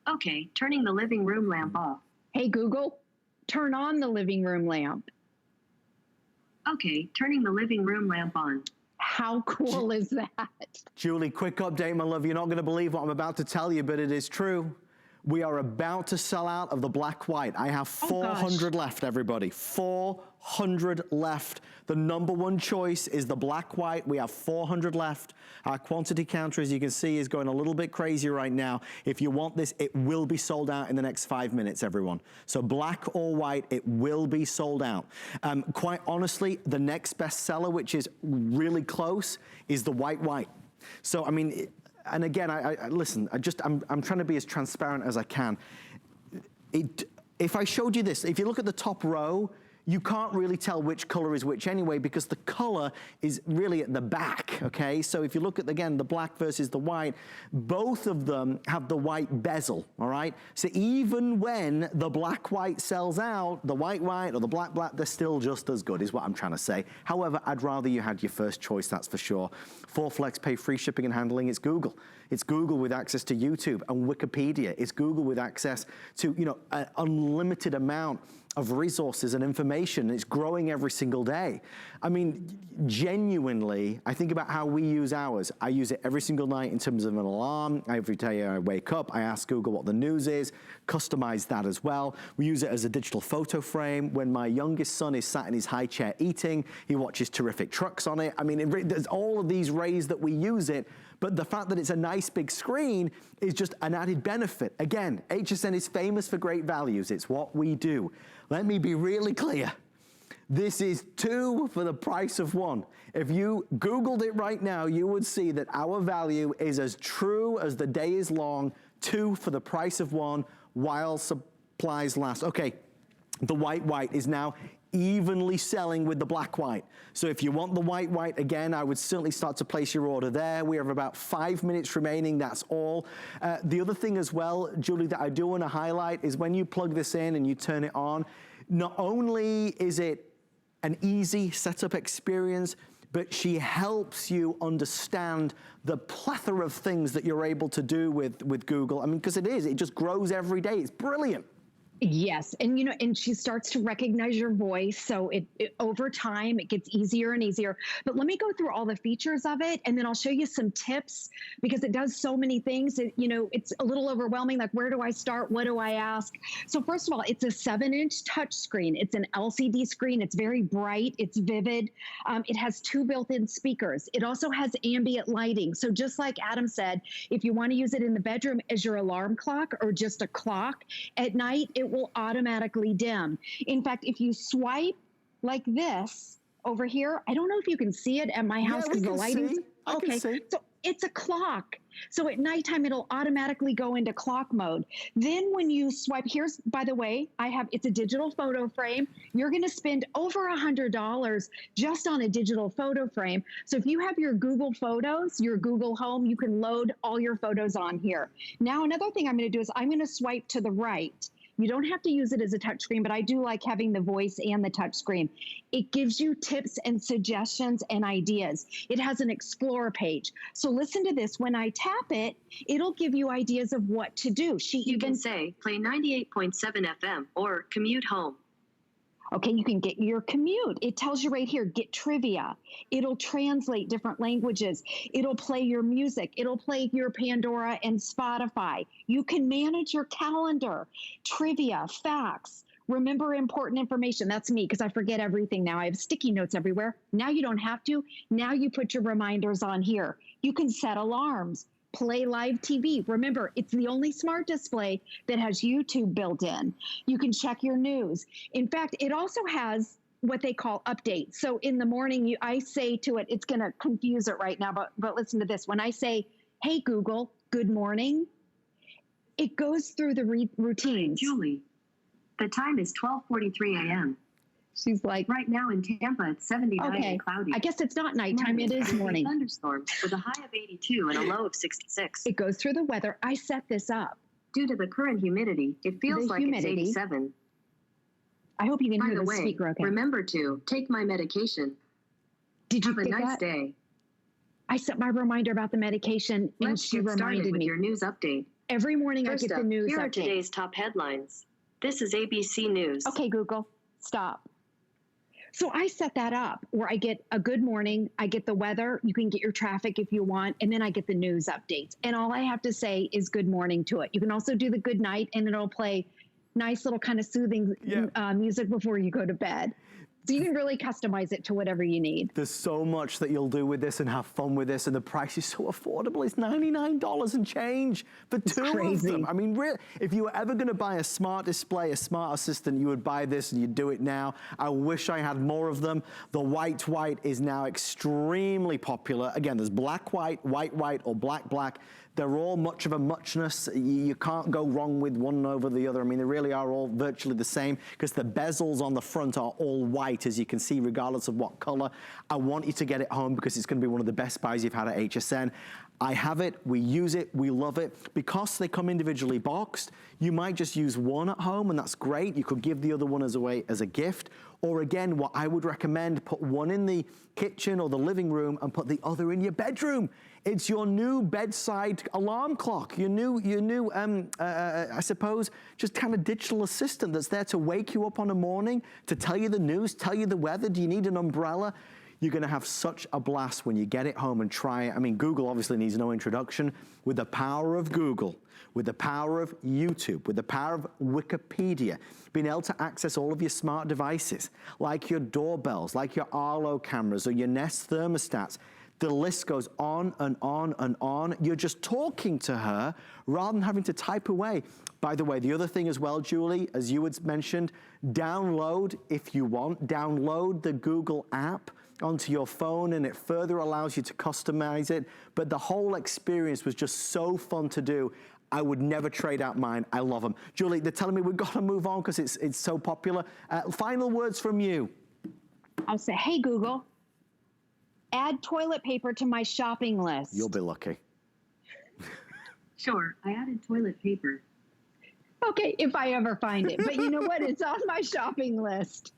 Okay, turning the living room lamp off. Hey, Google, turn on the living room lamp. Okay, turning the living room lamp on. How cool is that? Julie, quick update, my love. You're not going to believe what I'm about to tell you, but it is true. We are about to sell out of the black white. I have 400 left, everybody. 400 left. The #1 choice is the black white. We have 400 left. Our quantity counter, as you can see, is going a little bit crazy right now. If you want this, it will be sold out in the next 5 minutes, everyone. So black or white, it will be sold out. Quite honestly, the next best seller, which is really close, is the white. So, I mean, and again, listen, I'm trying to be as transparent as I can. If I showed you this, if you look at the top row, you can't really tell which color is which anyway, because the color is really at the back, okay? So if you look at, again, the black versus the white, both of them have the white bezel, all right? So even when the black-white sells out, the white-white or the black-black, they're still just as good, is what I'm trying to say. However, I'd rather you had your first choice, that's for sure. 4 Flex Pay, free shipping and handling, it's Google. It's Google with access to YouTube and Wikipedia. It's Google with access to, you know, an unlimited amount of resources and information. It's growing every single day. I mean, genuinely, I think about how we use ours. I use it every single night in terms of an alarm. Every day I wake up, I ask Google what the news is, customize that as well. We use it as a digital photo frame. When my youngest son is sat in his high chair eating, he watches terrific trucks on it. I mean, there's all of these ways that we use it, but the fact that it's a nice big screen is just an added benefit. Again, HSN is famous for great values. It's what we do. Let me be really clear. This is 2 for the price of 1. If you Googled it right now, you would see that our value is as true as the day is long, 2 for the price of 1 while supplies last. Okay, the white is now evenly selling with the black-white. So if you want the white, again, I would certainly start to place your order there. We have about 5 minutes remaining, that's all. The other thing as well, Julie, that I do want to highlight is when you plug this in and you turn it on, not only is it an easy setup experience, but she helps you understand the plethora of things that you're able to do with Google. I mean, because it just grows every day. It's brilliant. Yes, and you know, and she starts to recognize your voice, so it over time it gets easier and easier. But let me go through all the features of it, and then I'll show you some tips, because it does so many things. You know, it's a little overwhelming. Like, where do I start? What do I ask? So first of all, it's a 7-inch touch screen. It's an LCD screen. It's very bright. It's vivid. It has 2 built-in speakers. It also has ambient lighting. So just like Adam said, if you want to use it in the bedroom as your alarm clock or just a clock at night, it will automatically dim. In fact, if you swipe like this over here, I don't know if you can see it at my house because the lighting's okay. So it's a clock. So at nighttime, it'll automatically go into clock mode. Then when you swipe, here's, by the way, it's a digital photo frame. You're going to spend over $100 just on a digital photo frame. So if you have your Google Photos, your Google Home, you can load all your photos on here. Now, another thing I'm going to do is I'm going to swipe to the right. You don't have to use it as a touchscreen, but I do like having the voice and the touchscreen. It gives you tips and suggestions and ideas. It has an Explore page. So listen to this. When I tap it, it'll give you ideas of what to do. You can say, play 98.7 FM or commute home. Okay, you can get your commute. It tells you right here, get trivia. It'll translate different languages. It'll play your music. It'll play your Pandora and Spotify. You can manage your calendar, trivia, facts. Remember important information. That's me, because I forget everything now. I have sticky notes everywhere. Now you don't have to. Now you put your reminders on here. You can set alarms. Play live TV. Remember, it's the only smart display that has YouTube built in. You can check your news. In fact, it also has what they call updates. So in the morning, I say to it, it's going to confuse it right now, but listen to this. When I say, hey, Google, good morning, it goes through the routines. Julie, the time is 12:43 a.m. She's like, right now in Tampa, it's 79 and cloudy. I guess it's not nighttime, it is morning. Thunderstorms with a high of 82 and a low of 66. It goes through the weather. I set this up. Due to the current humidity, it feels like it's 87. I hope you can By hear the the way, speaker okay. Remember to take my medication. Did you Have a nice day. I set my reminder about the medication, and Let's she get started reminded with me. your news update. Every morning First I get up, the news here update. are today's top headlines. This is ABC News. Okay, Google, stop. So I set that up where I get a good morning, I get the weather, you can get your traffic if you want, and then I get the news updates. And all I have to say is good morning to it. You can also do the good night, and it'll play nice little kind of soothing music before you go to bed. So you can really customize it to whatever you need. There's so much that you'll do with this and have fun with this, and the price is so affordable. It's $99 and change for two of them. I mean, really, if you were ever going to buy a smart display, a smart assistant, you would buy this and you'd do it now. I wish I had more of them. The white is now extremely popular. Again, there's black white, white, or black. They're all much of a muchness. You can't go wrong with one over the other. I mean, they really are all virtually the same because the bezels on the front are all white, as you can see, regardless of what color. I want you to get it home because it's going to be one of the best buys you've had at HSN. I have it, we use it, we love it. Because they come individually boxed, you might just use one at home, and that's great. You could give the other one as a gift. Or again, what I would recommend, put one in the kitchen or the living room and put the other in your bedroom. It's your new bedside alarm clock, your new I suppose, just kind of digital assistant that's there to wake you up on a morning, to tell you the news, tell you the weather. Do you need an umbrella? You're gonna have such a blast when you get it home and try it. I mean, Google obviously needs no introduction. With the power of Google, with the power of YouTube, with the power of Wikipedia, being able to access all of your smart devices, like your doorbells, like your Arlo cameras or your Nest thermostats, the list goes on and on and on. You're just talking to her rather than having to type away. By the way, the other thing as well, Julie, as you had mentioned, download, if you want, download the Google app onto your phone, and it further allows you to customize it. But the whole experience was just so fun to do. I would never trade out mine. I love them. Julie, they're telling me we've got to move on because it's so popular. Final words from you. I'll say, hey, Google, add toilet paper to my shopping list. You'll be lucky. Sure, I added toilet paper. Okay, if I ever find it. But you know what? It's on my shopping list.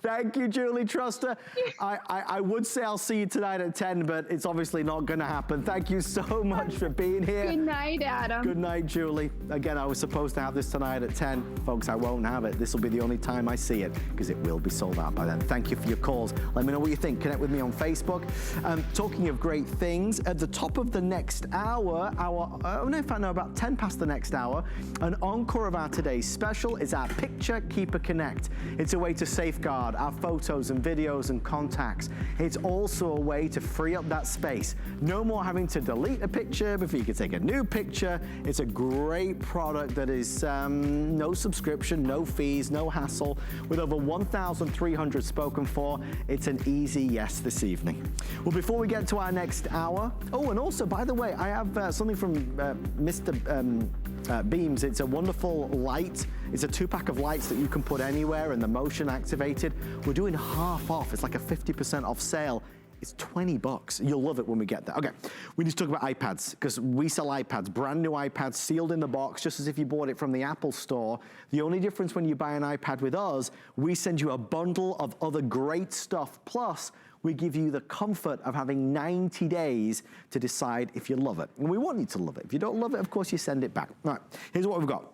Thank you, Julie Truster. I would say I'll see you tonight at 10, but it's obviously not going to happen. Thank you so much for being here. Good night, Adam. Good night, Julie. Again, I was supposed to have this tonight at 10. Folks, I won't have it. This will be the only time I see it because it will be sold out by then. Thank you for your calls. Let me know what you think. Connect with me on Facebook. Talking of great things, at the top of the next hour, about 10 past the next hour, an encore of our today's special is our Picture Keeper Connect. It's a way to safeguard our photos and videos and contacts. It's also a way to free up that space. No more having to delete a picture before you can take a new picture. It's a great product that is no subscription, no fees, no hassle. With over 1,300 spoken for, it's an easy yes this evening. Well, before we get to our next hour, oh, and also, by the way, I have something from Mr. Beams. It's a wonderful light. It's a 2-pack of lights that you can put anywhere and the motion activated. We're doing half off. It's like a 50% off sale. It's $20. You'll love it when we get there. Okay, we need to talk about iPads because we sell iPads, brand new iPads sealed in the box, just as if you bought it from the Apple store. The only difference when you buy an iPad with us, we send you a bundle of other great stuff. Plus, we give you the comfort of having 90 days to decide if you love it. And we want you to love it. If you don't love it, of course, you send it back. All right, here's what we've got.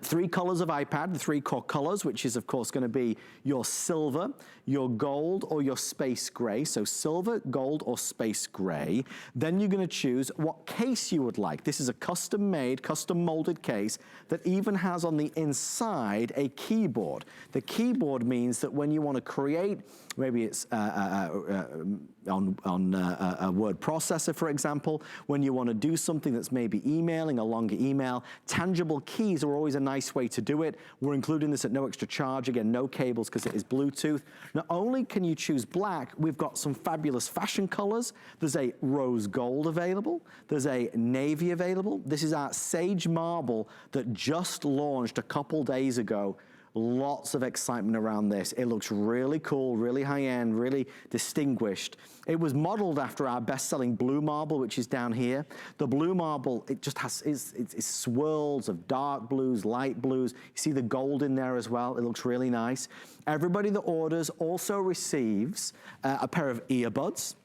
3 colors of iPad, the 3 core colors, which is of course going to be your silver, your gold, or your space gray. So silver, gold, or space gray. Then you're going to choose what case you would like. This is a custom made, custom molded case that even has on the inside a keyboard. The keyboard means that when you want to create, maybe it's on a word processor, for example, when you want to do something that's maybe emailing, a longer email, tangible keys are always a nice way to do it. We're including this at no extra charge. Again, no cables because it is Bluetooth. Not only can you choose black, we've got some fabulous fashion colors. There's a rose gold available. There's a navy available. This is our sage marble that just launched a couple days ago. Lots of excitement around this. It looks really cool, really high-end, really distinguished. It was modeled after our best-selling blue marble, which is down here. The blue marble, it just has it's swirls of dark blues, light blues. You see the gold in there as well. It looks really nice. Everybody that orders also receives a pair of earbuds.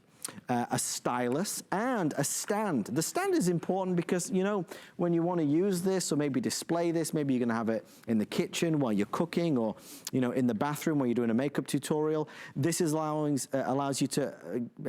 a stylus, and a stand. The stand is important because, you know, when you want to use this or maybe display this, maybe you're going to have it in the kitchen while you're cooking, or, you know, in the bathroom while you're doing a makeup tutorial. This is allows you to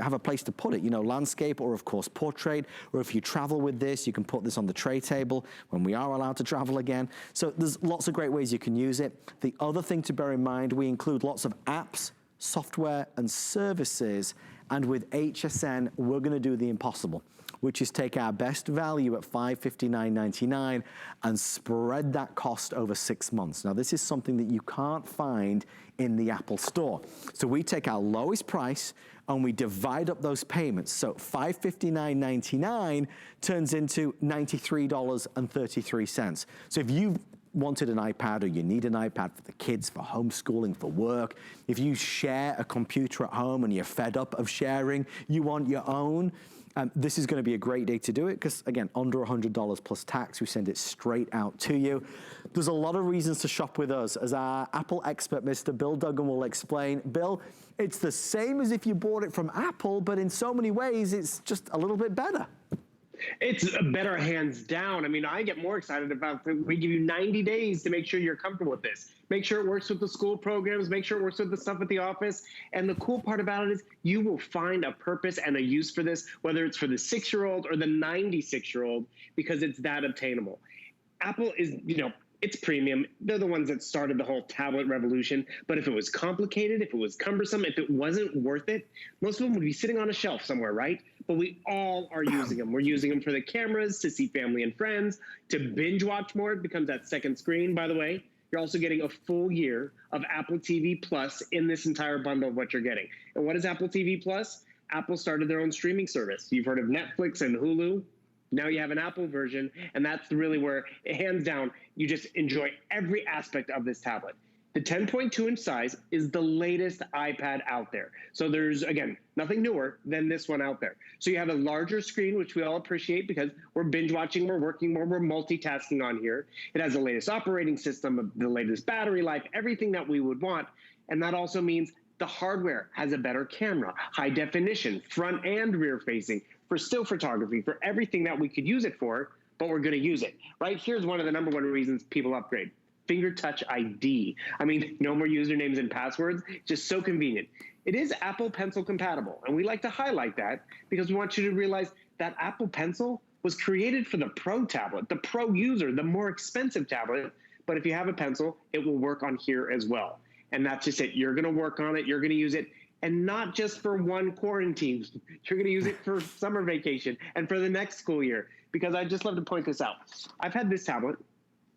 have a place to put it, you know, landscape or, of course, portrait. Or if you travel with this, you can put this on the tray table when we are allowed to travel again. So there's lots of great ways you can use it. The other thing to bear in mind, we include lots of apps, software, and services. And with HSN, we're going to do the impossible, which is take our best value at $559.99 and spread that cost over 6 months. Now, this is something that you can't find in the Apple Store. So we take our lowest price and we divide up those payments. So $559.99 turns into $93.33. So if you wanted an iPad, or you need an iPad for the kids, for homeschooling, for work, if you share a computer at home and you're fed up of sharing, you want your own, this is going to be a great day to do it because, again, under $100 plus tax. We send it straight out to you. There's a lot of reasons to shop with us, as our Apple expert, Mr. Bill Duggan, will explain. Bill, it's the same as if you bought it from Apple, but in so many ways, it's just a little bit better. It's better, hands down. I mean, I get more excited about we give you 90 days to make sure you're comfortable with this. Make sure it works with the school programs. Make sure it works with the stuff at the office. And the cool part about it is you will find a purpose and a use for this, whether it's for the 6-year-old or the 96-year-old, because it's that obtainable. Apple is, you know, it's premium. They're the ones that started the whole tablet revolution. But if it was complicated, if it was cumbersome, if it wasn't worth it, most of them would be sitting on a shelf somewhere, right? But we all are using them. We're using them for the cameras, to see family and friends, to binge watch more. It becomes that second screen, by the way. You're also getting a full year of Apple TV Plus in this entire bundle of what you're getting. And what is Apple TV Plus? Apple started their own streaming service. You've heard of Netflix and Hulu. Now you have an Apple version, and that's really where, hands down, you just enjoy every aspect of this tablet. The 10.2-inch size is the latest iPad out there. So there's, again, nothing newer than this one out there. So you have a larger screen, which we all appreciate because we're binge watching, we're working more, we're multitasking on here. It has the latest operating system, the latest battery life, everything that we would want. And that also means the hardware has a better camera, high definition, front and rear facing, for still photography, for everything that we could use it for, but we're going to use it. Right? Here's one of the number one reasons people upgrade. Finger Touch ID. I mean, no more usernames and passwords, just so convenient. It is Apple Pencil compatible, and we like to highlight that because we want you to realize that Apple Pencil was created for the Pro tablet, the Pro user, the more expensive tablet, but if you have a pencil, it will work on here as well. And that's just it. You're going to work on it, you're going to use it, and not just for one quarantine. You're going to use it for summer vacation and for the next school year, because I just love to point this out. I've had this tablet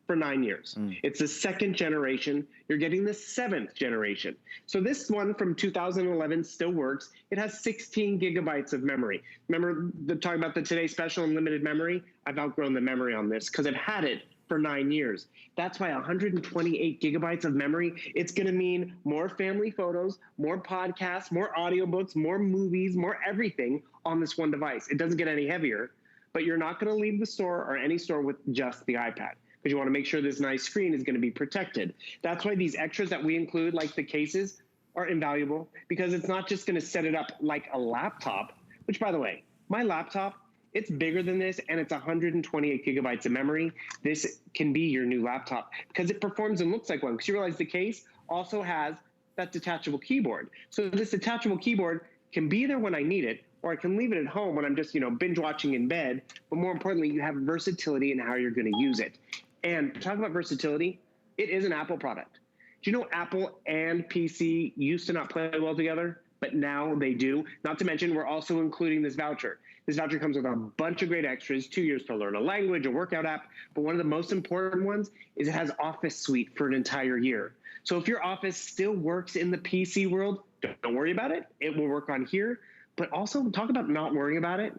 for 9 years. It's the 2nd generation. You're getting the 7th generation. So this one from 2011 still works. It has 16 gigabytes of memory. Remember talking about the Today Special Unlimited memory? I've outgrown the memory on this because I've had it for 9 years. That's why 128 gigabytes of memory, it's going to mean more family photos, more podcasts, more audiobooks, more movies, more everything on this one device. It doesn't get any heavier, but you're not going to leave the store or any store with just the iPad, because you want to make sure this nice screen is going to be protected. That's why these extras that we include, like the cases, are invaluable, because it's not just going to set it up like a laptop, which, by the way, my laptop, it's bigger than this, and it's 128 gigabytes of memory. This can be your new laptop because it performs and looks like one, because you realize the case also has that detachable keyboard. So this detachable keyboard can be there when I need it, or I can leave it at home when I'm just, binge watching in bed. But more importantly, you have versatility in how you're going to use it. And talking about versatility, it is an Apple product. Do you know Apple and PC used to not play well together, but now they do? Not to mention, we're also including this voucher. This voucher comes with a bunch of great extras, 2 years to learn a language, a workout app. But one of the most important ones is it has Office Suite for an entire year. So if your Office still works in the PC world, don't worry about it. It will work on here. But also, talk about not worrying about it.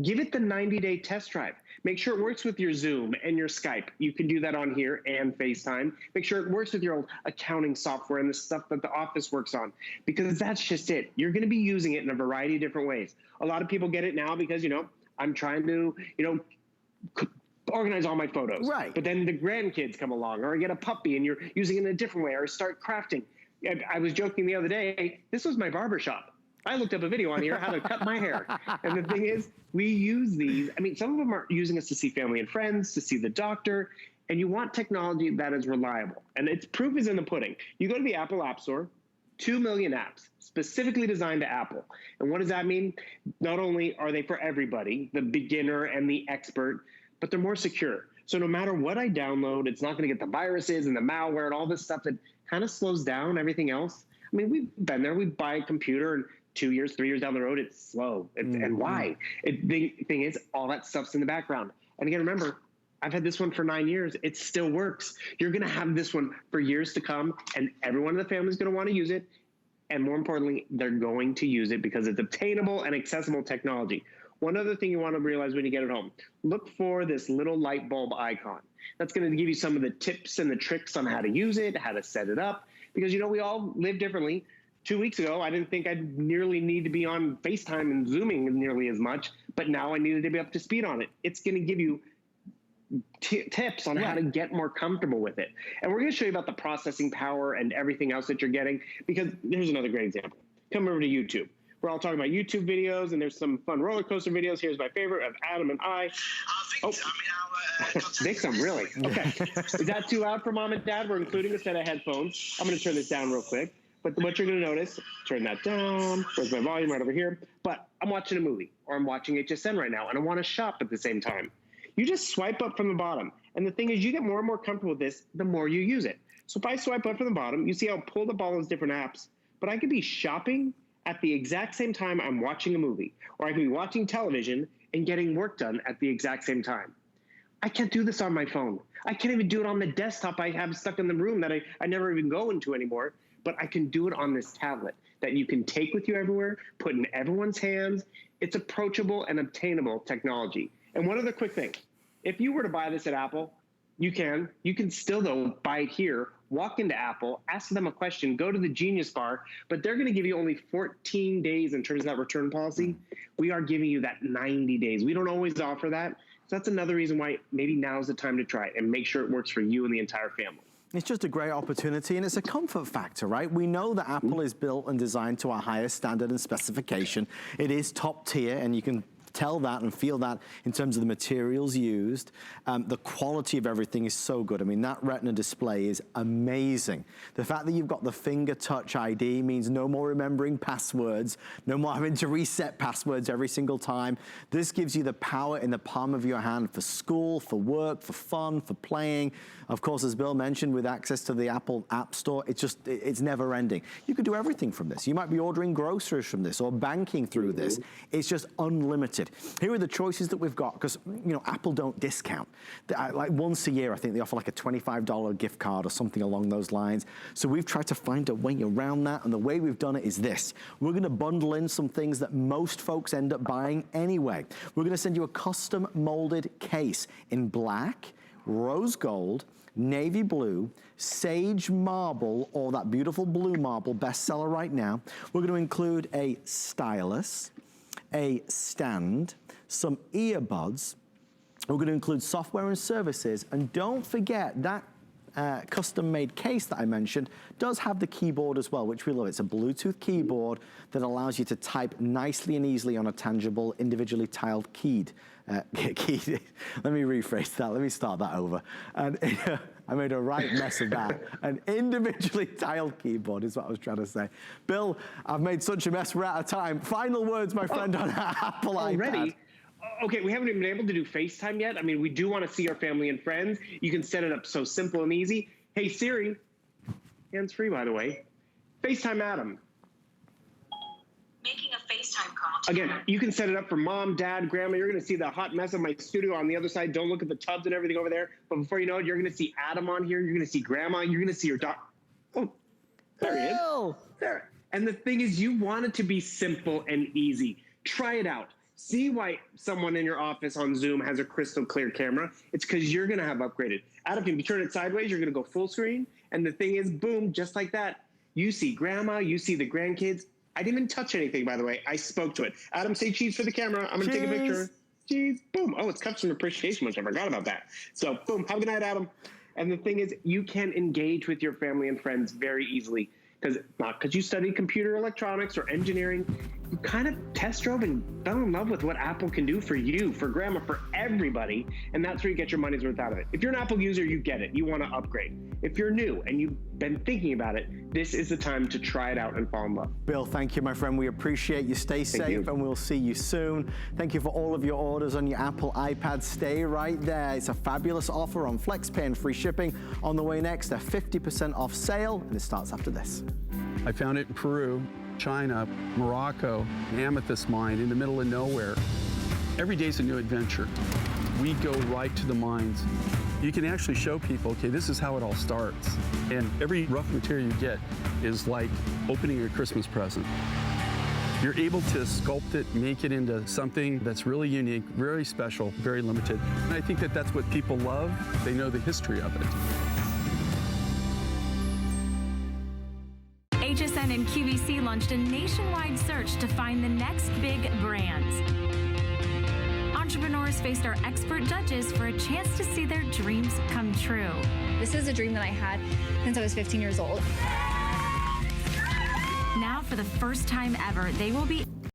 Give it the 90-day test drive. Make sure it works with your Zoom and your Skype. You can do that on here and FaceTime. Make sure it works with your old accounting software and the stuff that the office works on, because that's just it. You're going to be using it in a variety of different ways. A lot of people get it now because, I'm trying to, organize all my photos. Right. But then the grandkids come along, or I get a puppy and you're using it in a different way, or start crafting. I was joking the other day, this was my barbershop. I looked up a video on here how to cut my hair. And the thing is, we use these. I mean, some of them are using us to see family and friends, to see the doctor, and you want technology that is reliable. And its proof is in the pudding. You go to the Apple App Store, 2 million apps specifically designed to Apple. And what does that mean? Not only are they for everybody, the beginner and the expert, but they're more secure. So no matter what I download, it's not going to get the viruses and the malware and all this stuff that kind of slows down everything else. I mean, we've been there. We buy a computer and 2 years, 3 years down the road, it's slow. And why? The thing is, all that stuff's in the background. And again, remember, I've had this one for 9 years. It still works. You're going to have this one for years to come, and everyone in the family is going to want to use it. And more importantly, they're going to use it because it's obtainable and accessible technology. One other thing you want to realize when you get it home, look for this little light bulb icon. That's going to give you some of the tips and the tricks on how to use it, how to set it up, because, you know, we all live differently. 2 weeks ago, I didn't think I'd nearly need to be on FaceTime and Zooming nearly as much, but now I needed to be up to speed on it. It's going to give you tips on how to get more comfortable with it. And we're going to show you about the processing power and everything else that you're getting, because here's another great example. Come over to YouTube. We're all talking about YouTube videos, and there's some fun roller coaster videos. Here's my favorite of Adam and I. Victim, really? Okay. Is that too loud for mom and dad? We're including a set of headphones. I'm going to turn this down real quick. But what you're going to notice, turn that down. Where's my volume? Right over here. But I'm watching a movie, or I'm watching HSN right now, and I want to shop at the same time. You just swipe up from the bottom. And the thing is, you get more and more comfortable with this the more you use it. So if I swipe up from the bottom, you see I'll pull up all those different apps. But I could be shopping at the exact same time I'm watching a movie. Or I could be watching television and getting work done at the exact same time. I can't do this on my phone. I can't even do it on the desktop I have stuck in the room that I never even go into anymore. But I can do it on this tablet that you can take with you everywhere, put in everyone's hands. It's approachable and obtainable technology. And one other quick thing. If you were to buy this at Apple, you can still, though, buy it here, walk into Apple, ask them a question, go to the Genius Bar, but they're going to give you only 14 days in terms of that return policy. We are giving you that 90 days. We don't always offer that. So that's another reason why maybe now's the time to try it and make sure it works for you and the entire family. It's just a great opportunity, and it's a comfort factor, right? We know that Apple is built and designed to a higher standard and specification. It is top tier, and you can tell that and feel that in terms of the materials used. The quality of everything is so good. I mean, that Retina display is amazing. The fact that you've got the finger touch ID means no more remembering passwords, no more having to reset passwords every single time. This gives you the power in the palm of your hand for school, for work, for fun, for playing. Of course, as Bill mentioned, with access to the Apple App Store, it's never ending. You could do everything from this. You might be ordering groceries from this or banking through this. It's just unlimited. Here are the choices that we've got, because, you know, Apple don't discount. Like once a year, I think they offer like a $25 gift card or something along those lines. So we've tried to find a way around that, and the way we've done it is this. We're gonna bundle in some things that most folks end up buying anyway. We're gonna send you a custom molded case in black, rose gold, navy blue, sage marble, or that beautiful blue marble, bestseller right now. We're gonna include a stylus, a stand, some earbuds. We're going to include software and services, and don't forget that custom-made case that I mentioned does have the keyboard as well, which we love. It's a Bluetooth keyboard that allows you to type nicely and easily on a tangible, individually tiled keyed. Let me rephrase that. Let me start that over. And I made a right mess of that. An individually tiled keyboard is what I was trying to say. Bill, I've made such a mess, we're out of time. Final words, my friend, on Apple already? iPad. Okay, we haven't even been able to do FaceTime yet. I mean, we do want to see our family and friends. You can set it up so simple and easy. Hey, Siri, hands-free, by the way, FaceTime Adam. Making a FaceTime call. Again, you can set it up for mom, dad, grandma. You're going to see the hot mess of my studio on the other side. Don't look at the tubs and everything over there. But before you know it, you're going to see Adam on here. You're going to see grandma. You're going to see your dog. Oh, there he is. There. And the thing is, you want it to be simple and easy. Try it out. See why someone in your office on Zoom has a crystal clear camera. It's because you're going to have upgraded. Adam, if you turn it sideways, you're going to go full screen. And the thing is, boom, just like that. You see grandma, you see the grandkids. I didn't even touch anything, by the way. I spoke to it. Adam, say cheese for the camera. I'm going to take a picture. Cheese. Boom. Oh, it's customer appreciation month. I forgot about that. So, boom. Have a good night, Adam. And the thing is, you can engage with your family and friends very easily. Not because you studied computer electronics or engineering. kind of test drove and fell in love with what Apple can do for you, for grandma, for everybody. And that's where you get your money's worth out of it. If you're an Apple user, you get it. You want to upgrade. If you're new and you've been thinking about it, this is the time to try it out and fall in love. Bill, thank you, my friend. We appreciate you. Stay safe, and we'll see you soon. Thank you for all of your orders on your Apple iPad. Stay right there. It's a fabulous offer on FlexPay and free shipping. On the way next, a 50% off sale, and it starts after this. I found it in Peru, China, Morocco, an amethyst mine in the middle of nowhere. Every day's a new adventure. We go right to the mines. You can actually show people, okay, this is how it all starts. And every rough material you get is like opening a Christmas present. You're able to sculpt it, make it into something that's really unique, very special, very limited. And I think that that's what people love. They know the history of it. HSN and QVC launched a nationwide search to find the next big brands. Entrepreneurs faced our expert judges for a chance to see their dreams come true. This is a dream that I had since I was 15 years old. Now, for the first time ever, they will be